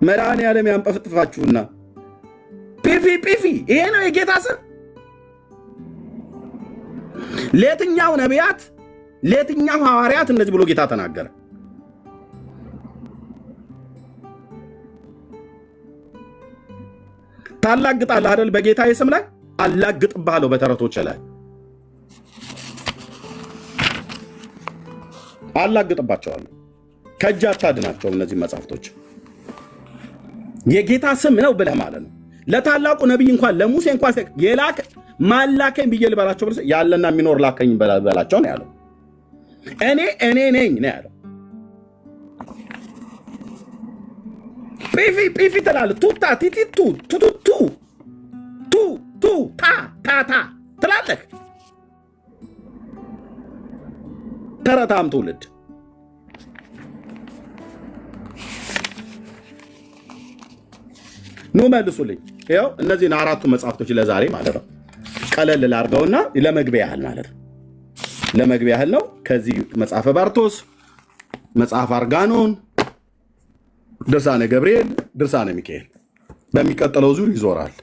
መድኃኔዓለም ያንጠፍጥፋችሁና ጲፊ ይሄ ነው የጌታ ስም። ለየትኛው ነቢያት ለየትኛው ሐዋርያት እንደዚህ ብሎ ጌታ ተናገረ? ታላግጣለህ አይደል? በጌታ ስም ላይ አላግጥብሃለሁ። በተረቶች ላይ አላግጥባቸዋለሁ። ከእጅ አታድናቸውም። እነዚህ መጽሐፍቶች የጌታ ስም ነው ብለህ ማለት ነው። ለታላቁ ነቢይ እንኳን ለሙሴ እንኳን የላከ ማላከኝ ብዬ ልበላቸው ብለህ ያለና የሚኖር ላከኝ በላቸው ነው ያለው። እኔ ነኝ ነው ያለው። ጲፊ ትላለህ። ቱታ ቲቲቱ ቱቱቱ ቱ ታ ትላለህ። ተረታም ትውልድ ኑ መልሱልኝ። ይኸው እነዚህን 4ቱ መጽሐፍቶች ለዛሬ ማለት ነው ቀለል ላድርገውና ለመግቢያ ያህል ማለት ነው ለመግቢያ ያህል ነው። ከዚህ መጽሐፈ ባርቶስ፣ መጽሐፍ አርጋኖን፣ ድርሳነ ገብርኤል፣ ድርሳነ ሚካኤል በሚቀጥለው ዙር ይዞራል።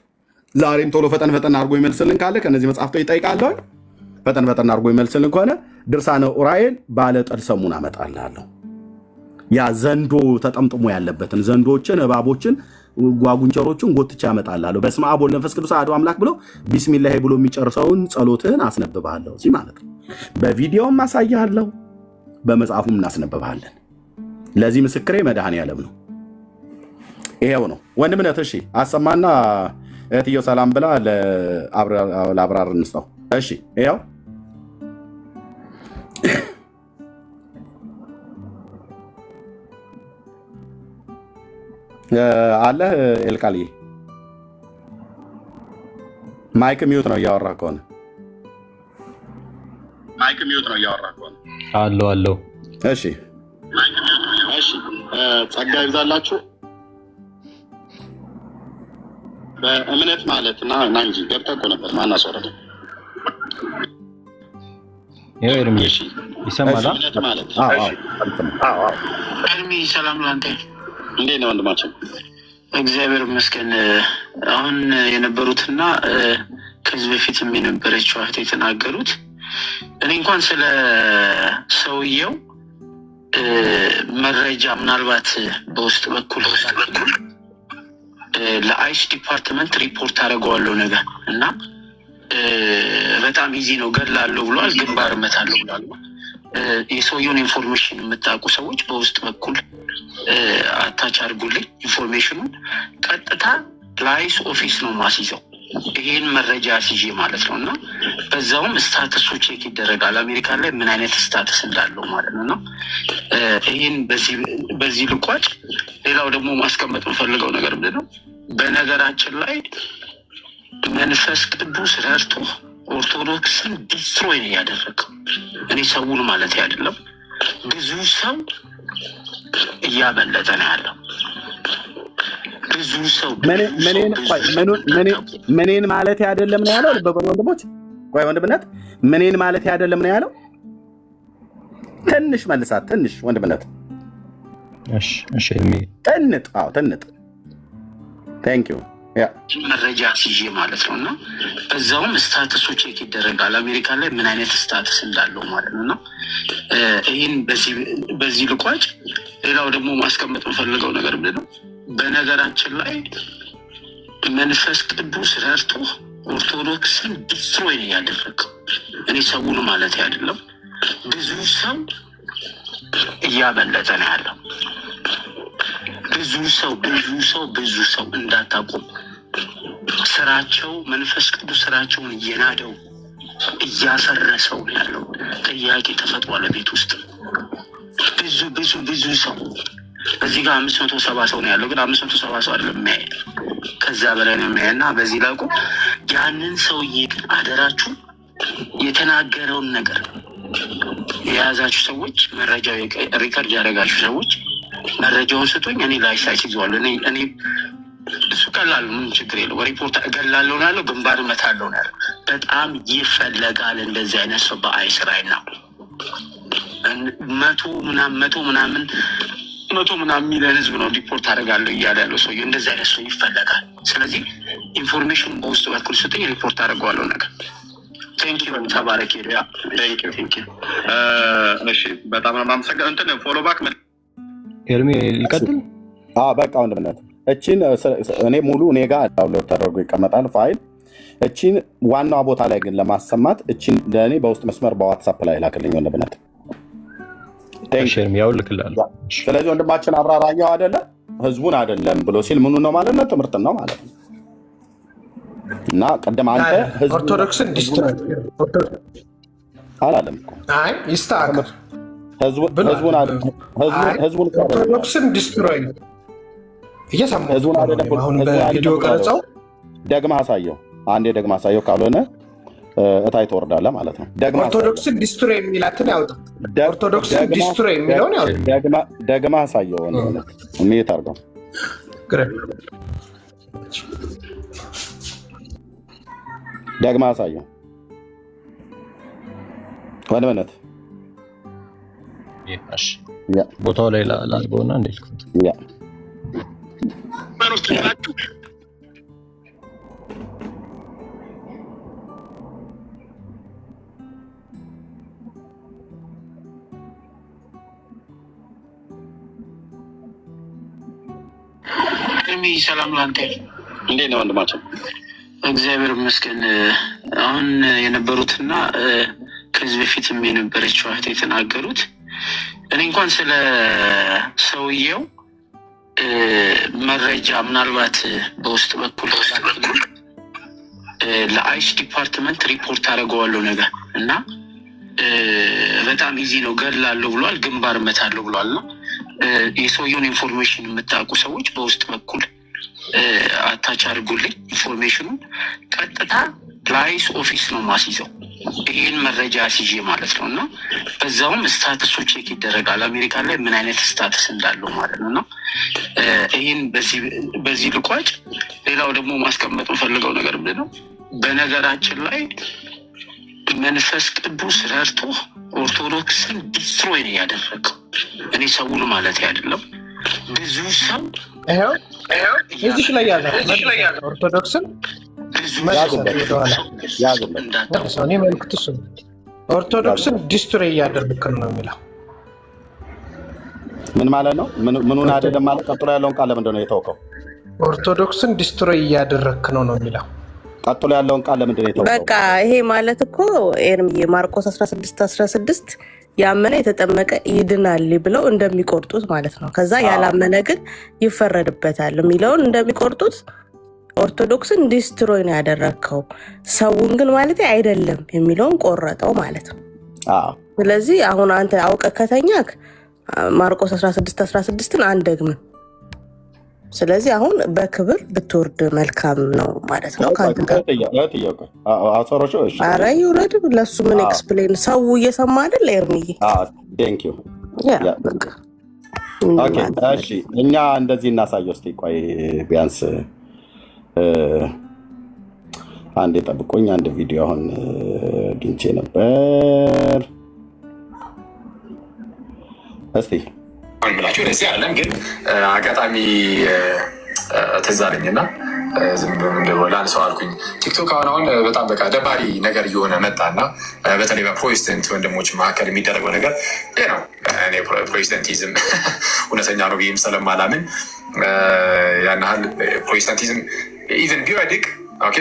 ዛሬም ቶሎ ፈጠን አድርጎ ይመልስልን ካለ ከነዚህ መጽሐፍቶች ይጠይቃለሁ። ፈጠን አድርጎ ይመልስልን ከሆነ ድርሳነ ኡራኤል ባለ ጠልሰሙን አመጣልሃለሁ። ያ ዘንዶ ተጠምጥሞ ያለበትን ዘንዶችን፣ እባቦችን፣ ጓጉንቸሮችን ጎትቻ አመጣልሃለሁ። በስመ አብ ወወልድ ወመንፈስ ቅዱስ አሐዱ አምላክ ብሎ ቢስሚላህ ብሎ የሚጨርሰውን ጸሎትህን አስነብብሃለሁ። እዚህ ማለት ነው። በቪዲዮም አሳይሃለሁ፣ በመጽሐፉም እናስነብብሃለን። ለዚህ ምስክሬ መድኃኔዓለም ነው። ይሄው ነው ወንድምነት። እሺ አሰማና እህትየው ሰላም ብላ ለአብራር እንስጠው። እሺ ይኸው አለ ኤልቃልዬ ማይክ ሚዩት ነው እያወራ ከሆነ አለው። እሺ ጸጋ ይብዛላችሁ። በእምነት ማለት ና እንጂ ገብተህ እኮ ነበር ማናስወረደ ይሰማል። እድሜ ሰላም ላንተ። እንዴት ነው ወንድማችን? እግዚአብሔር ይመስገን። አሁን የነበሩትና ከዚህ በፊትም የነበረችው እህት የተናገሩት እኔ እንኳን ስለ ሰውየው መረጃ ምናልባት በውስጥ በኩል ለአይስ ዲፓርትመንት ሪፖርት አደርገዋለሁ ነገር እና በጣም ኢዚ ነው ገላለሁ ብሏል፣ ግንባር እመታለሁ ብሏል። የሰውየውን ኢንፎርሜሽን የምታውቁ ሰዎች በውስጥ በኩል አታች አድርጉልኝ ኢንፎርሜሽኑን። ቀጥታ ለአይስ ኦፊስ ነው ማስይዘው ይሄን መረጃ አስይዤ ማለት ነው። እና በዛውም ስታተሱ ቼክ ይደረጋል አሜሪካን ላይ ምን አይነት ስታተስ እንዳለው ማለት ነው። እና ይህን በዚህ ልቋጭ። ሌላው ደግሞ ማስቀመጥ የምፈልገው ነገር ምንድን ነው፣ በነገራችን ላይ መንፈስ ቅዱስ ረድቶ ኦርቶዶክስን ዲስትሮይ ነው ያደረገው። እኔ ሰውን ማለት አይደለም፣ ብዙ ሰው እያመለጠ ነው ያለው። ብዙ ሰው ምንን ማለት አይደለም ነው ያለው። ልበ ወንድሞች፣ ቆይ ወንድምነት ምንን ማለት አይደለም ነው ያለው። ትንሽ መልሳት፣ ትንሽ ወንድምነት። እሺ ትንጥ ቴንክ ዩ መረጃ ሲዤ ማለት ነው። እና በዛውም ስታተሱ ቼክ ይደረጋል አሜሪካን ላይ ምን አይነት ስታተስ እንዳለው ማለት ነው። እና ይህን በዚህ ልቋጭ። ሌላው ደግሞ ማስቀመጥ የምፈልገው ነገር ምንድን ነው፣ በነገራችን ላይ መንፈስ ቅዱስ ረድቶ ኦርቶዶክስን ዲስትሮይ ነው ያደረገው። እኔ ሰውን ማለት አይደለም፣ ብዙ ሰው እያመለጠ ነው ያለው። ብዙ ሰው እንዳታቆም ስራቸው መንፈስ ቅዱስ ስራቸውን እየናደው እያፈረሰው ነው ያለው። ጥያቄ ተፈጥሯል ቤት ውስጥ ብዙ ሰው። እዚህ ጋር 570 ሰው ነው ያለው፣ ግን 570 ሰው አይደለም የሚያይ፣ ከዛ በላይ ነው የሚያይ። እና በዚህ ላቁ። ያንን ሰውዬ ግን አደራችሁ የተናገረውን ነገር የያዛችሁ ሰዎች፣ መረጃው ሪከርድ ያደረጋችሁ ሰዎች መረጃውን ስጡኝ። እኔ ላይሳይት ይዘዋለሁ። እኔ እሱ ቀላል ምን ችግር የለው። ሪፖርት እገላለሁ ነው ያለው፣ ግንባር እመታለሁ ነው ያለው። በጣም ይፈለጋል እንደዚህ አይነት ሰው በአይስ ራይ ነው። መቶ ምናምን ሚሊዮን ህዝብ ነው ሪፖርት አደርጋለሁ እያለ ያለው ሰውዬው። እንደዚህ አይነት ሰው ይፈለጋል። ስለዚህ ኢንፎርሜሽን በውስጥ በኩል ስጡኝ፣ ሪፖርት አደርገዋለሁ ነገር። ቴንኪዩ ተባረክ። ቴንኪዩ። እሺ በጣም ነው የማመሰግነው። እንትን ፎሎ ባክ ኤርሚ ልቀጥል። በቃ ወንድምነት እቺን እኔ ሙሉ እኔ ጋር ዳውንሎድ ተደርጎ ይቀመጣል ፋይል። እቺን ዋናዋ ቦታ ላይ ግን ለማሰማት እቺን ለእኔ በውስጥ መስመር በዋትሳፕ ላይ ላክልኝ ወንድምነት። ያው ልክላለሁ። ስለዚህ ወንድማችን አብራራኛው አይደለ ህዝቡን አይደለም ብሎ ሲል ምኑ ነው ማለት ነው? ትምህርትን ነው ማለት ነው። እና ቀደም አንተ ኦርቶዶክስን ዲስትሮይ አላለም እኮ። ይስተካከል ኦርቶዶክስን ዲስትሮይ እየሰማሁ አሁን በቪዲዮ ቀረጻው ደግመህ አሳየው። አንዴ ደግመህ አሳየው፣ ካልሆነ እታይ ትወርዳለህ ማለት ነው። ኦርቶዶክስን ዲስትሮይ የሚላትን ያውጣ። ኦርቶዶክስን ዲስትሮይ የሚለውን ያውጣ። ደግመህ አሳየው። እንዴት አድርገው ደግመህ አሳየው። ወንድምነት ቦታው ላይ ላድርገውና እንዴት ሰላም ላንተ። እንዴት ነው ወንድማችን? እግዚአብሔር ይመስገን። አሁን የነበሩትና ከዚህ በፊትም የነበረችው እህት የተናገሩት እኔ እንኳን ስለ ሰውየው መረጃ ምናልባት በውስጥ በኩል ለአይስ ዲፓርትመንት ሪፖርት አደርገዋለሁ ነገር እና በጣም ኢዚ ነው። ገድላለሁ ብሏል፣ ግንባር እመታለሁ ብሏል። ነው የሰውየውን ኢንፎርሜሽን የምታውቁ ሰዎች በውስጥ በኩል አታች አድርጉልኝ። ኢንፎርሜሽኑን ቀጥታ ለአይስ ኦፊስ ነው ማስይዘው፣ ይህን መረጃ አስይዤ ማለት ነው። እና በዛውም ስታትሱ ቼክ ይደረጋል፣ አሜሪካ ላይ ምን አይነት ስታትስ እንዳለው ማለት ነው። እና ይህን በዚህ ልቋጭ። ሌላው ደግሞ ማስቀመጥ ፈልገው ነገር ምንድን ነው፣ በነገራችን ላይ መንፈስ ቅዱስ ረድቶ ኦርቶዶክስን ዲስትሮይ ነው ያደረገው። እኔ ሰውን ማለት አይደለም፣ ብዙ ሰው እዚህ ላይ ያለ ኦርቶዶክስን ኦርቶዶክስን ዲስትሮይ እያደረግክ ነው የሚለው ምን ማለት ነው? ምኑን አይደለም ማለት ቀጥሎ ያለውን ቃል ለምንድን ነው የተወቀው? ኦርቶዶክስን ዲስትሮይ እያደረግክ ነው የሚለው ቀጥሎ ያለውን ቃል ለምንድን ነው የተወቀው? በቃ ይሄ ማለት እኮ ኤርምዬ ማርቆስ 16:16 ያመነ የተጠመቀ ይድናል ብለው እንደሚቆርጡት ማለት ነው። ከዛ ያላመነ ግን ይፈረድበታል የሚለውን እንደሚቆርጡት ኦርቶዶክስን ዲስትሮይ ነው ያደረግከው፣ ሰውን ግን ማለት አይደለም የሚለውን ቆረጠው ማለት ነው። ስለዚህ አሁን አንተ አውቀህ ከተኛክ ማርቆስ 16:16ን አንደግምም። ስለዚህ አሁን በክብር ብትወርድ መልካም ነው ማለት ነው። ኧረ ይውረድ፣ ለሱ ምን ኤክስፕሌን፣ ሰው እየሰማ አይደል ኤርሚዬ? እኛ እንደዚህ እናሳየው እስኪ። ቆይ ቢያንስ አንድ የጠብቆኝ አንድ ቪዲዮ አሁን አግኝቼ ነበር። እስቲ ብላችሁ ደስ ያለን ግን አጋጣሚ ትዝ አለኝና ለአንድ ሰው አልኩኝ ቲክቶክ አሁን በጣም በቃ ደባሪ ነገር እየሆነ መጣና በተለይ በፕሮቴስታንት ወንድሞች መካከል የሚደረገው ነገር ነው። እኔ ፕሮቴስታንቲዝም እውነተኛ ነው ብዬም ስለማላምን ያን ያህል ፕሮቴስታንቲዝም ኢቨን ቢወድቅ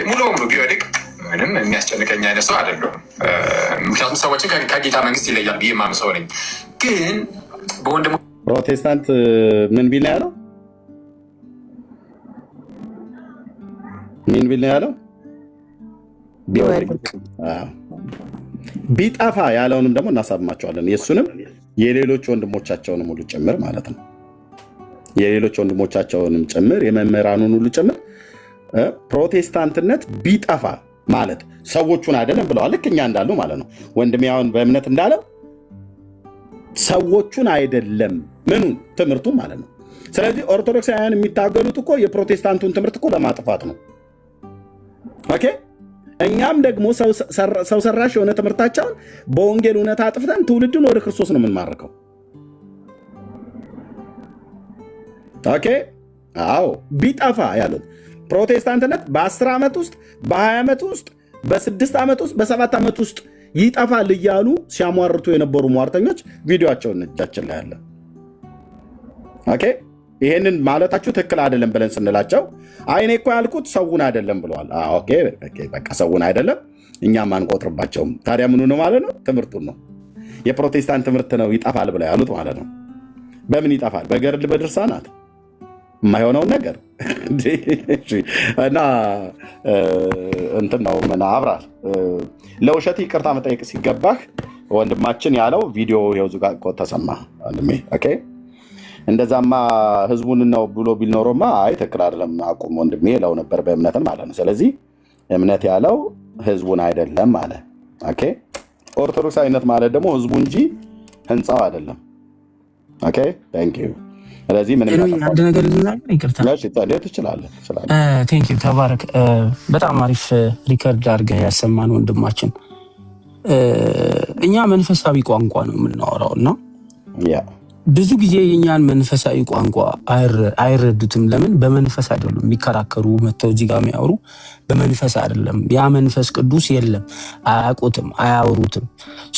ሙሉ በሙሉ ቢወድቅ ምንም የሚያስጨንቀኝ አይነት ሰው አይደለም። ምክንያቱም ሰዎችን ከጌታ መንግስት ይለያል ብዬ የማምን ሰው ነኝ። ግን በወንድሞ ፕሮቴስታንት ምን ቢል ነው ያለው? ምን ቢል ነው ያለው? ቢጠፋ ያለውንም ደግሞ እናሳብማቸዋለን። የእሱንም የሌሎች ወንድሞቻቸውንም ሁሉ ጭምር ማለት ነው። የሌሎች ወንድሞቻቸውንም ጭምር የመምህራኑን ሁሉ ጭምር ፕሮቴስታንትነት ቢጠፋ ማለት ሰዎቹን አይደለም ብለዋል። ልክ እኛ እንዳሉ ማለት ነው። ወንድሜያውን በእምነት እንዳለው ሰዎቹን አይደለም ምኑን ትምህርቱ ማለት ነው። ስለዚህ ኦርቶዶክሳውያን የሚታገሉት እኮ የፕሮቴስታንቱን ትምህርት እኮ ለማጥፋት ነው። ኦኬ፣ እኛም ደግሞ ሰው ሰራሽ የሆነ ትምህርታቸውን በወንጌል እውነት አጥፍተን ትውልድን ወደ ክርስቶስ ነው የምንማርከው። ኦኬ፣ አዎ ቢጠፋ ያሉት ፕሮቴስታንትነት በ10 ዓመት ውስጥ በ20 ዓመት ውስጥ በ6 ዓመት ውስጥ በ7 ዓመት ውስጥ ይጠፋል እያሉ ሲያሟርቱ የነበሩ ሟርተኞች ቪዲዮቸውን እጃችን ላይ አለ። ኦኬ፣ ይሄንን ማለታችሁ ትክክል አይደለም ብለን ስንላቸው አይኔ እኮ ያልኩት ሰውን አይደለም ብለዋል። ኦኬ፣ በቃ ሰውን አይደለም እኛም አንቆጥርባቸውም። ታዲያ ምኑ ነው ማለት ነው? ትምህርቱን ነው። የፕሮቴስታንት ትምህርት ነው ይጠፋል ብለው ያሉት ማለት ነው። በምን ይጠፋል? በገድል በድርሳናት የማይሆነውን ነገር እና እንትን ነው ምን አብራል ለውሸት ይቅርታ መጠየቅ ሲገባህ ወንድማችን ያለው ቪዲዮ ይኸው እዚህ ጋር እኮ ተሰማ ወንድሜ። ኦኬ እንደዛማ ህዝቡን ነው ብሎ ቢልኖሮማ አይ ትክክል አይደለም አቁም ወንድሜ ይለው ነበር በእምነትን ማለት ነው። ስለዚህ እምነት ያለው ህዝቡን አይደለም ማለት። ኦኬ ኦርቶዶክሳዊነት ማለት ደግሞ ህዝቡ እንጂ ህንፃው አይደለም። ኦኬ ታንክ ዩ። ስለዚህ ምንም አንድ ነገር ልናገር፣ ይቅርታ ትችላለህ። ቴንክ ዩ ተባረክ። በጣም አሪፍ ሪከርድ አድርገህ ያሰማን ወንድማችን። እኛ መንፈሳዊ ቋንቋ ነው የምናወራው እና ብዙ ጊዜ የኛን መንፈሳዊ ቋንቋ አይረዱትም። ለምን? በመንፈስ አይደሉም የሚከራከሩ መጥተው እዚህ ጋር የሚያወሩ በመንፈስ አይደለም። ያ መንፈስ ቅዱስ የለም፣ አያውቁትም፣ አያወሩትም።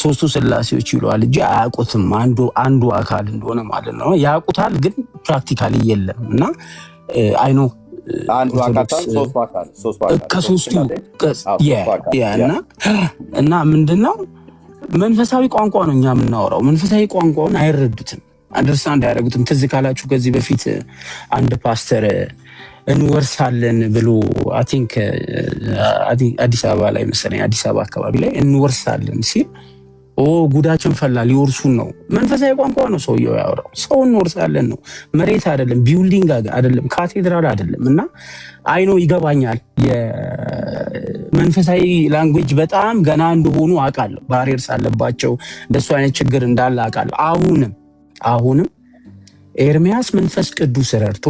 ሶስቱ ስላሴዎች ይለዋል እንጂ አያውቁትም። አንዱ አካል እንደሆነ ማለት ነው። ያውቁታል ግን ፕራክቲካሊ የለም እና አይኖ ከሶስቱ እና ምንድነው መንፈሳዊ ቋንቋ ነው እኛ የምናወራው። መንፈሳዊ ቋንቋውን አይረዱትም፣ አንደርስታንድ አያደርጉትም። ትዝ ካላችሁ ከዚህ በፊት አንድ ፓስተር እንወርሳለን ብሎ አይ ቲንክ አዲስ አበባ ላይ መሰለኝ አዲስ አበባ አካባቢ ላይ እንወርሳለን ሲል ጉዳችን ፈላ፣ ሊወርሱን ነው። መንፈሳዊ ቋንቋ ነው ሰውየው ያወራው። ሰው እንወርሳለን ነው፣ መሬት አይደለም፣ ቢውልዲንግ አይደለም፣ ካቴድራል አይደለም። እና አይኖ ይገባኛል። የመንፈሳዊ ላንጉዌጅ በጣም ገና እንደሆኑ አውቃለሁ። ባሪየርስ አለባቸው፣ እንደሱ አይነት ችግር እንዳለ አውቃለሁ። አሁንም ኤርሚያስ መንፈስ ቅዱስ ረድቶ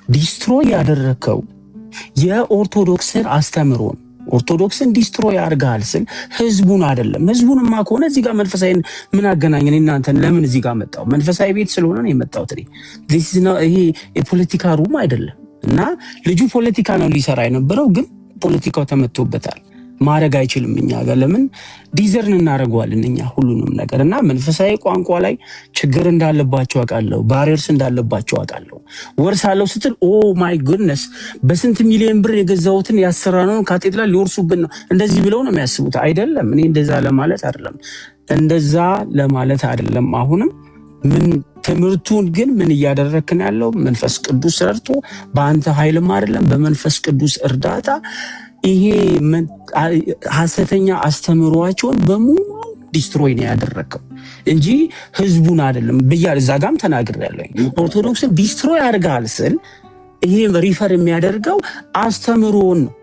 ዲስትሮይ ያደረከው የኦርቶዶክስን አስተምሮ ነው። ኦርቶዶክስን ዲስትሮይ ያርጋል ስል ህዝቡን አይደለም። ህዝቡንማ ከሆነ እዚህ ጋር መንፈሳዊ ምን አገናኘን? እናንተን ለምን እዚህ ጋር መጣው? መንፈሳዊ ቤት ስለሆነ ነው የመጣሁት። ይሄ የፖለቲካ ሩም አይደለም። እና ልጁ ፖለቲካ ነው ሊሰራ የነበረው፣ ግን ፖለቲካው ተመቶበታል። ማድረግ አይችልም። እኛ ጋር ለምን ዲዘርን እናደርገዋለን እኛ ሁሉንም ነገር። እና መንፈሳዊ ቋንቋ ላይ ችግር እንዳለባቸው አውቃለሁ፣ ባሪየርስ እንዳለባቸው አውቃለሁ። ወርሳለሁ ስትል ኦ ማይ ጉድነስ በስንት ሚሊዮን ብር የገዛሁትን ያሰራነውን ካቴድራል ሊወርሱብን ነው እንደዚህ ብለው ነው የሚያስቡት። አይደለም። እኔ እንደዛ ለማለት አይደለም። አሁንም ምን ትምህርቱን ግን ምን እያደረክን ያለው መንፈስ ቅዱስ ረድቶ በአንተ ኃይልም አይደለም በመንፈስ ቅዱስ እርዳታ ይሄ ሐሰተኛ አስተምሯቸውን በሙሉ ዲስትሮይ ነው ያደረከው እንጂ ህዝቡን አይደለም ብያለሁ። እዛ ጋም ተናግሬያለሁ። ኦርቶዶክስን ዲስትሮይ አድርጋል ስል ይሄ ሪፈር የሚያደርገው አስተምሮን ነው።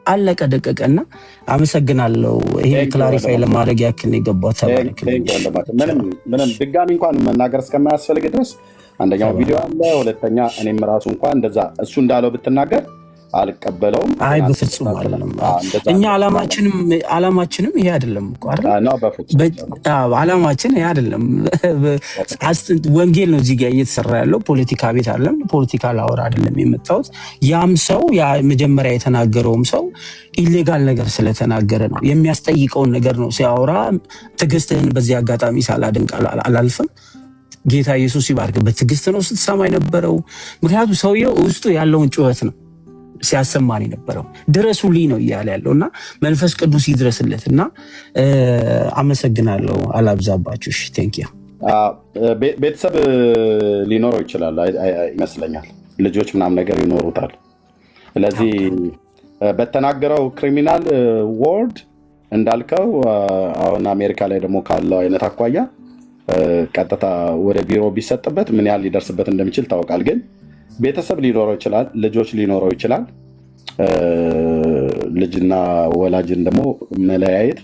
አለቀ ደቀቀና። አመሰግናለሁ። ይሄ ክላሪፋይ ለማድረግ ያክል ነው የገባው። ምንም ድጋሚ እንኳን መናገር እስከማያስፈልግ ድረስ አንደኛው ቪዲዮ አለ፣ ሁለተኛ እኔም ራሱ እንኳን እንደዛ እሱ እንዳለው ብትናገር አልቀበለውም። አይ በፍጹም አይደለም። እኛ አላማችንም ይሄ አይደለም እኮ አይደል? አላማችን ይሄ አይደለም። ወንጌል ነው እዚህ ጋር እየተሰራ ያለው። ፖለቲካ ቤት አይደለም። ፖለቲካ ላወራ አይደለም የመጣሁት። ያም ሰው ያ መጀመሪያ የተናገረውም ሰው ኢሌጋል ነገር ስለተናገረ ነው። የሚያስጠይቀውን ነገር ነው ሲያወራ። ትዕግስትህን በዚህ አጋጣሚ ሳላደንቅ አላልፍም። ጌታ ኢየሱስ ይባርክ። በትዕግስት ነው ስትሰማ የነበረው። ምክንያቱም ሰውየው ውስጡ ያለውን ጩኸት ነው ሲያሰማን የነበረው። ድረሱልኝ ነው እያለ ያለው እና መንፈስ ቅዱስ ይድረስለት እና አመሰግናለሁ። አላብዛባችሁ። ቴንክ ዩ። ቤተሰብ ሊኖረው ይችላል ይመስለኛል። ልጆች ምናምን ነገር ይኖሩታል። ስለዚህ በተናገረው ክሪሚናል ወርድ እንዳልከው አሁን አሜሪካ ላይ ደግሞ ካለው አይነት አኳያ ቀጥታ ወደ ቢሮ ቢሰጥበት ምን ያህል ሊደርስበት እንደሚችል ታውቃል። ግን ቤተሰብ ሊኖረው ይችላል፣ ልጆች ሊኖረው ይችላል። ልጅና ወላጅን ደግሞ መለያየት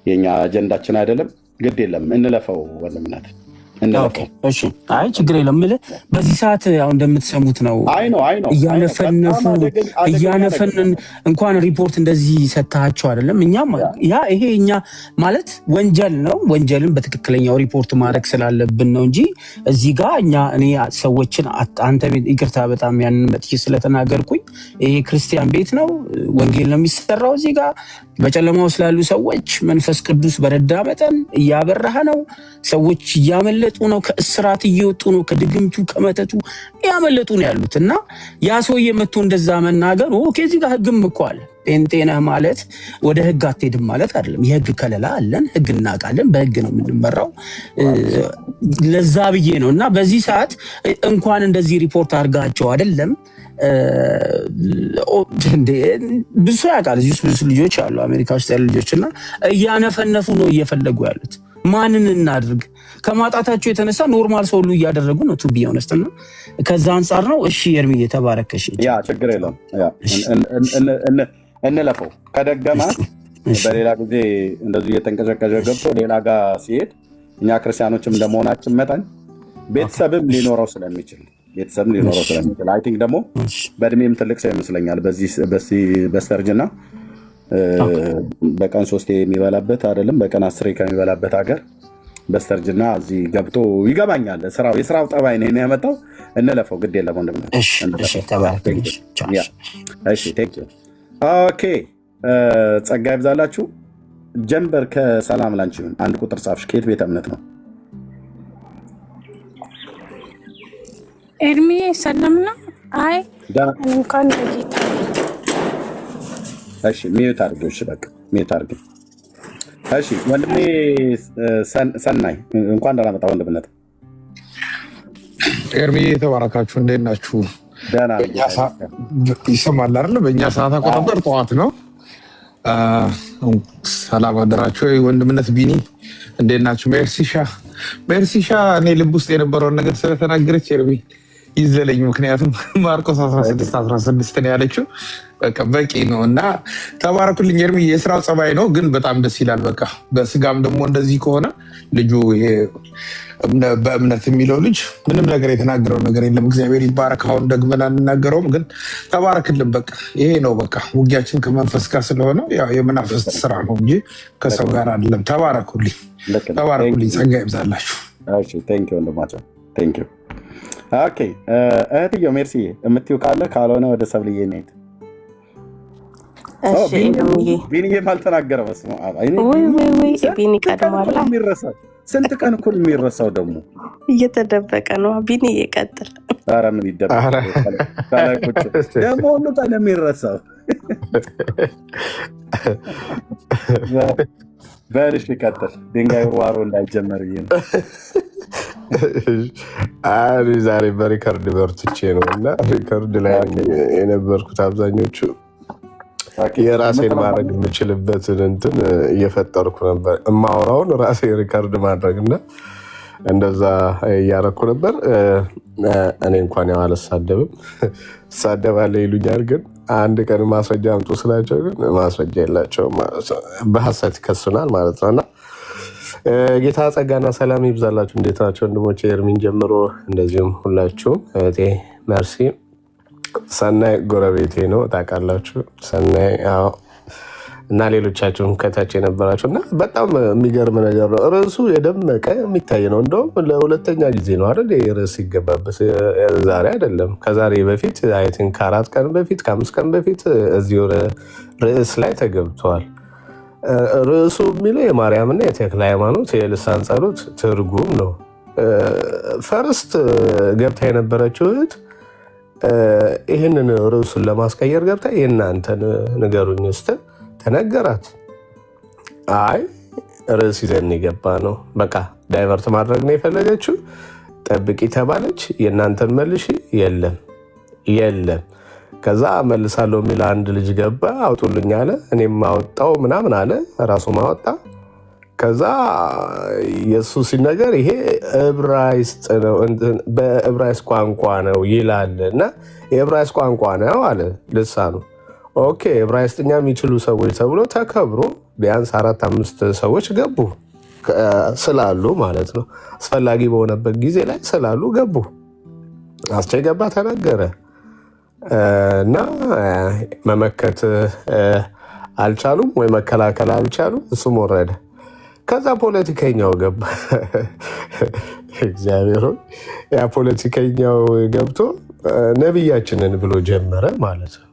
የኛ አጀንዳችን አይደለም። ግድ የለም እንለፈው ወንድምነት እንለፈው። እሺ አይ ችግር የለም። በዚህ ሰዓት ያው እንደምትሰሙት ነው እያነፈንን እንኳን ሪፖርት እንደዚህ ሰታቸው አይደለም። እኛም ይሄ እኛ ማለት ወንጀል ነው። ወንጀልን በትክክለኛው ሪፖርት ማድረግ ስላለብን ነው እንጂ እዚህ ጋር እኔ ሰዎችን አንተ ቤት ይቅርታ በጣም ያንን መጥቼ ስለተናገርኩኝ ይሄ ክርስቲያን ቤት ነው፣ ወንጌል ነው የሚሰራው። እዚህ ጋር በጨለማው ስላሉ ሰዎች መንፈስ ቅዱስ በረዳ መጠን እያበራህ ነው። ሰዎች እያመለጡ ነው፣ ከእስራት እየወጡ ነው፣ ከድግምቱ ከመተቱ እያመለጡ ነው ያሉት። እና ያ ሰውዬ መጥቶ እንደዛ መናገር እዚህ ጋር ህግም እኮ አለ። ጴንጤ ነህ ማለት ወደ ህግ አትሄድም ማለት አይደለም። የህግ ከለላ አለን፣ ህግ እናውቃለን፣ በህግ ነው የምንመራው። ለዛ ብዬ ነው። እና በዚህ ሰዓት እንኳን እንደዚህ ሪፖርት አድርጋቸው አይደለም ብዙ ሰው ያውቃል። እዚህ ውስጥ ብዙ ልጆች አሉ፣ አሜሪካ ውስጥ ያሉ ልጆች እና እያነፈነፉ ነው እየፈለጉ ያሉት። ማንን እናድርግ? ከማጣታቸው የተነሳ ኖርማል ሰው ሁሉ እያደረጉ ነው። ቱ ቢ ኦነስት እና ከዛ አንጻር ነው። እሺ ኤርሚዬ ተባረከሽ። ያ ችግር የለውም። እንለፈው። ከደገማት በሌላ ጊዜ እንደዚሁ እየተንቀጨቀጨ ገብቶ ሌላ ጋር ሲሄድ እኛ ክርስቲያኖችም እንደመሆናችን መጠን ቤተሰብም ሊኖረው ስለሚችል አይ ቲንክ ደግሞ በእድሜም ትልቅ ሰው ይመስለኛል። በስተርጅና በቀን 3 የሚበላበት አይደለም በቀን 10 ከሚበላበት ሀገር በስተርጅና እዚህ ገብቶ ይገባኛል። የስራው ጠባይ ነው ያመጣው። እንለፈው፣ ግድ የለም ወንድም። ኦኬ ጸጋ ይብዛላችሁ። ጀንበር ከሰላም ላንቺ ይሁን። አንድ ቁጥር ጻፍሽ። ከየት ቤተ እምነት ነው? ኤርሚ ሰላም ነው። አይ እንኳን ጌታ እሺ፣ ሚዩት አድርጊው። እሺ በቃ ሚዩት አድርጊው። እሺ ወንድሜ ሰናይ እንኳን ደህና መጣ ወንድምነት። ኤርሚ የተባረካችሁ፣ እንዴት ናችሁ? ደህና ይሰማል አይደል? በእኛ ሰዓት አቆጣጠር ጠዋት ነው። ሰላም አደራችሁ። ወንድምነት ቢኒ እንዴት ናችሁ? ሜርሲሻ እኔ ልብ ውስጥ የነበረውን ነገር ስለተናገረች ኤርሚ ይዘለኝ። ምክንያቱም ማርቆስ 16 ነው ያለችው። በቃ በቂ ነው እና ተባረኩልኝ። ኤርሚ የስራው ጸባይ ነው ግን በጣም ደስ ይላል። በቃ በስጋም ደግሞ እንደዚህ ከሆነ ልጁ ይሄ በእምነት የሚለው ልጅ ምንም ነገር የተናገረው ነገር የለም። እግዚአብሔር ይባረክ። አሁን ደግመን አንናገረውም ግን ተባረክልን። በቃ ይሄ ነው በቃ ውጊያችን ከመንፈስ ጋር ስለሆነ ያው የመናፈስት ስራ ነው እንጂ ከሰው ጋር አይደለም። ተባረኩልኝ። ጸጋ ይብዛላችሁ። ወንድማቸው ኦኬ እህትዮ ሜርሲ የምትይው ካለ ካልሆነ ወደ ሰብልዬ እንሂድ። ቢኒዬም አልተናገረ መስሎ ቢኒ ቀድሟል። ስንት ቀን እኩል የሚረሳው ደግሞ እየተደበቀ ነው። ቢኒ ይቀጥል። ኧረ ምን ይደበቅ ደግሞ ሁሉ ቀን የሚረሳው በልሽ ይቀጥል። ድንጋይ ዋሮ እንዳይጀመር ነው። ዛሬ በሪከርድ በርትቼ ነው እና ሪከርድ ላይ የነበርኩት አብዛኞቹ የራሴን ማድረግ የምችልበትን እንትን እየፈጠርኩ ነበር። እማወራውን ራሴ ሪከርድ ማድረግ እና እንደዛ እያረኩ ነበር። እኔ እንኳን ያው አልሳደብም፣ እሳደባለሁ ይሉኛል። ግን አንድ ቀን ማስረጃ አምጡ ስላቸው ግን ማስረጃ የላቸውም። በሀሰት ይከሱናል ማለት ነው እና ጌታ ጸጋና ሰላም ይብዛላችሁ። እንዴት ናቸው ወንድሞቼ? ኤርሚን ጀምሮ እንደዚሁም ሁላችሁም። እህቴ መርሲ ሰናይ ጎረቤቴ ነው ታውቃላችሁ። ሰናይ እና ሌሎቻችሁም ከታች የነበራችሁ እና በጣም የሚገርም ነገር ነው። ርዕሱ የደመቀ የሚታይ ነው። እንደውም ለሁለተኛ ጊዜ ነው አይደል ርዕስ ይገባበት። ዛሬ አይደለም ከዛሬ በፊት አይ ቲንክ ከ4 ቀን በፊት ከ5 ቀን በፊት እዚሁ ርዕስ ላይ ተገብተዋል። ርዕሱ የሚለው የማርያምና የተክለ ሃይማኖት የልሳን ጸሎት ትርጉም ነው። ፈርስት ገብታ የነበረችው እህት ይህንን ርዕሱን ለማስቀየር ገብታ የእናንተን ንገሩኝ ስትል ተነገራት። አይ ርዕስ ይዘን የገባ ነው በቃ ዳይቨርት ማድረግ ነው የፈለገችው። ጠብቂ ተባለች። የእናንተን መልሺ የለም ከዛ መልሳለሁ የሚል አንድ ልጅ ገባ። አውጡልኝ አለ። እኔም አወጣው ምናምን አለ። ራሱ ማወጣ። ከዛ የሱ ሲነገር ይሄ ዕብራይስጥ ነው በዕብራይስጥ ቋንቋ ነው ይላል እና የዕብራይስጥ ቋንቋ ነው አለ ልሳኑ። ኦኬ ዕብራይስጥኛ የሚችሉ ሰዎች ተብሎ ተከብሮ ቢያንስ 4-5 ሰዎች ገቡ ስላሉ ማለት ነው። አስፈላጊ በሆነበት ጊዜ ላይ ስላሉ ገቡ። አስቼ ገባ ተነገረ እና መመከት አልቻሉም ወይ መከላከል አልቻሉም። እሱም ወረደ። ከዛ ፖለቲከኛው ገባ። እግዚአብሔር ያ ፖለቲከኛው ገብቶ ነቢያችንን ብሎ ጀመረ ማለት ነው።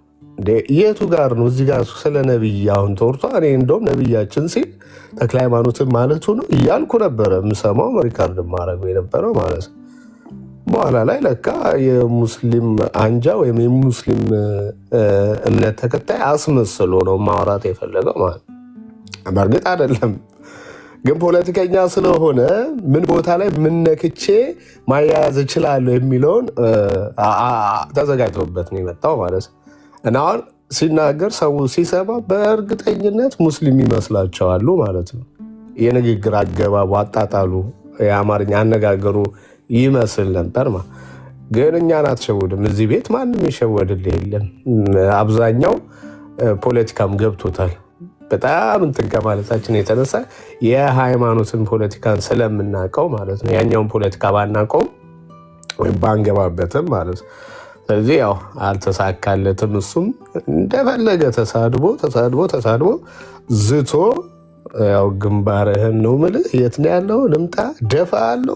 የቱ ጋር ነው እዚህ ጋር ስለ ነቢይ አሁን ተወርቷ? እኔ እንደውም ነቢያችን ሲል ተክለ ሃይማኖትን ማለቱ ነው እያልኩ ነበረ የምሰማው ሪካርድ ማድረገው የነበረው ማለት ነው። በኋላ ላይ ለካ የሙስሊም አንጃ ወይም የሙስሊም እምነት ተከታይ አስመስሎ ነው ማውራት የፈለገው ማለት። በእርግጥ አይደለም ግን ፖለቲከኛ ስለሆነ ምን ቦታ ላይ ምን ነክቼ ማያያዝ እችላለሁ የሚለውን ተዘጋጅቶበት ነው የመጣው ማለት ነው። እና አሁን ሲናገር ሰው ሲሰማ በእርግጠኝነት ሙስሊም ይመስላቸዋሉ ማለት ነው። የንግግር አገባቡ፣ አጣጣሉ፣ የአማርኛ አነጋገሩ ይመስል ነበር። ግን እኛን አትሸውድም። እዚህ ቤት ማንም ይሸወድልህ የለም። አብዛኛው ፖለቲካም ገብቶታል። በጣም እንትን ከማለታችን የተነሳ የሃይማኖትን ፖለቲካን ስለምናውቀው ማለት ነው። ያኛውን ፖለቲካ ባናውቀውም ወይም ባንገባበትም ማለት ነው። ስለዚህ ያው አልተሳካለትም። እሱም እንደፈለገ ተሳድቦ ዝቶ ያው ግንባርህን ነው የምልህ፣ የት ነው ያለው? ልምጣ ደፋሃለሁ፣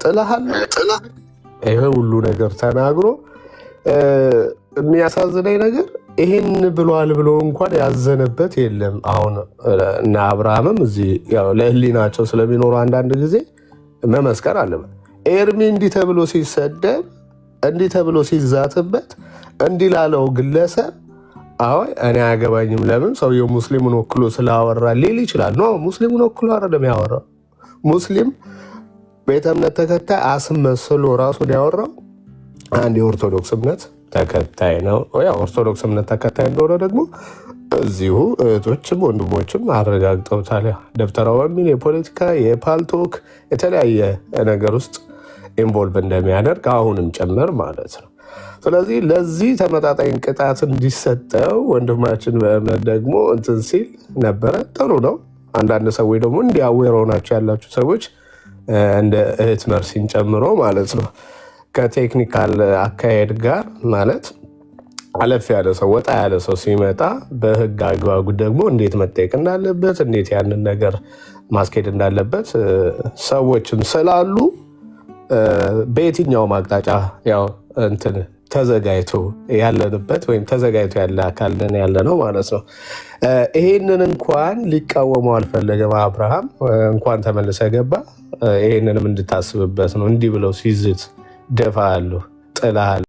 ጥላሃለሁ፣ ይሄ ሁሉ ነገር ተናግሮ የሚያሳዝነኝ ነገር ይሄን ብሏል ብሎ እንኳን ያዘነበት የለም። አሁን እና አብርሃምም እዚህ ያው ለህሊናቸው ስለሚኖሩ አንዳንድ ጊዜ መመስከር አለበት። ኤርሚ እንዲህ ተብሎ ሲሰደብ፣ እንዲህ ተብሎ ሲዛትበት፣ እንዲህ ላለው ግለሰብ አይ እኔ አያገባኝም፣ ለምን ሰውየው ሙስሊሙን ወክሎ ስላወራ ሊል ይችላል። ኖ ሙስሊሙን ወክሎ አይደለም ያወራው። ሙስሊም ቤተ እምነት ተከታይ አስመስሎ ራሱን ያወራው አንድ የኦርቶዶክስ እምነት ተከታይ ነው። ኦርቶዶክስ እምነት ተከታይ እንደሆነ ደግሞ እዚሁ እህቶችም ወንድሞችም አረጋግጠውታል። ደብተራው በሚል የፖለቲካ የፓልቶክ የተለያየ ነገር ውስጥ ኢንቮልቭ እንደሚያደርግ አሁንም ጭምር ማለት ነው። ስለዚህ ለዚህ ተመጣጣኝ ቅጣት እንዲሰጠው ወንድማችን በእምነት ደግሞ እንትን ሲል ነበረ። ጥሩ ነው። አንዳንድ ሰዎች ደግሞ እንዲያዌር ሆናችሁ ያላችሁ ሰዎች እንደ እህት መርሲን ጨምሮ ማለት ነው ከቴክኒካል አካሄድ ጋር ማለት አለፍ ያለ ሰው ወጣ ያለ ሰው ሲመጣ በህግ አግባቡ ደግሞ እንዴት መጠየቅ እንዳለበት እንዴት ያንን ነገር ማስኬድ እንዳለበት ሰዎችም ስላሉ በየትኛውም አቅጣጫ ያው እንትን ተዘጋጅቶ ያለንበት ወይም ተዘጋጅቶ ያለ አካል ያለ ነው ማለት ነው። ይሄንን እንኳን ሊቃወመው አልፈለገም አብርሃም። እንኳን ተመልሰ ገባ። ይሄንንም እንድታስብበት ነው። እንዲህ ብለው ሲዝት ደፋሃለሁ፣ ጥላሃለሁ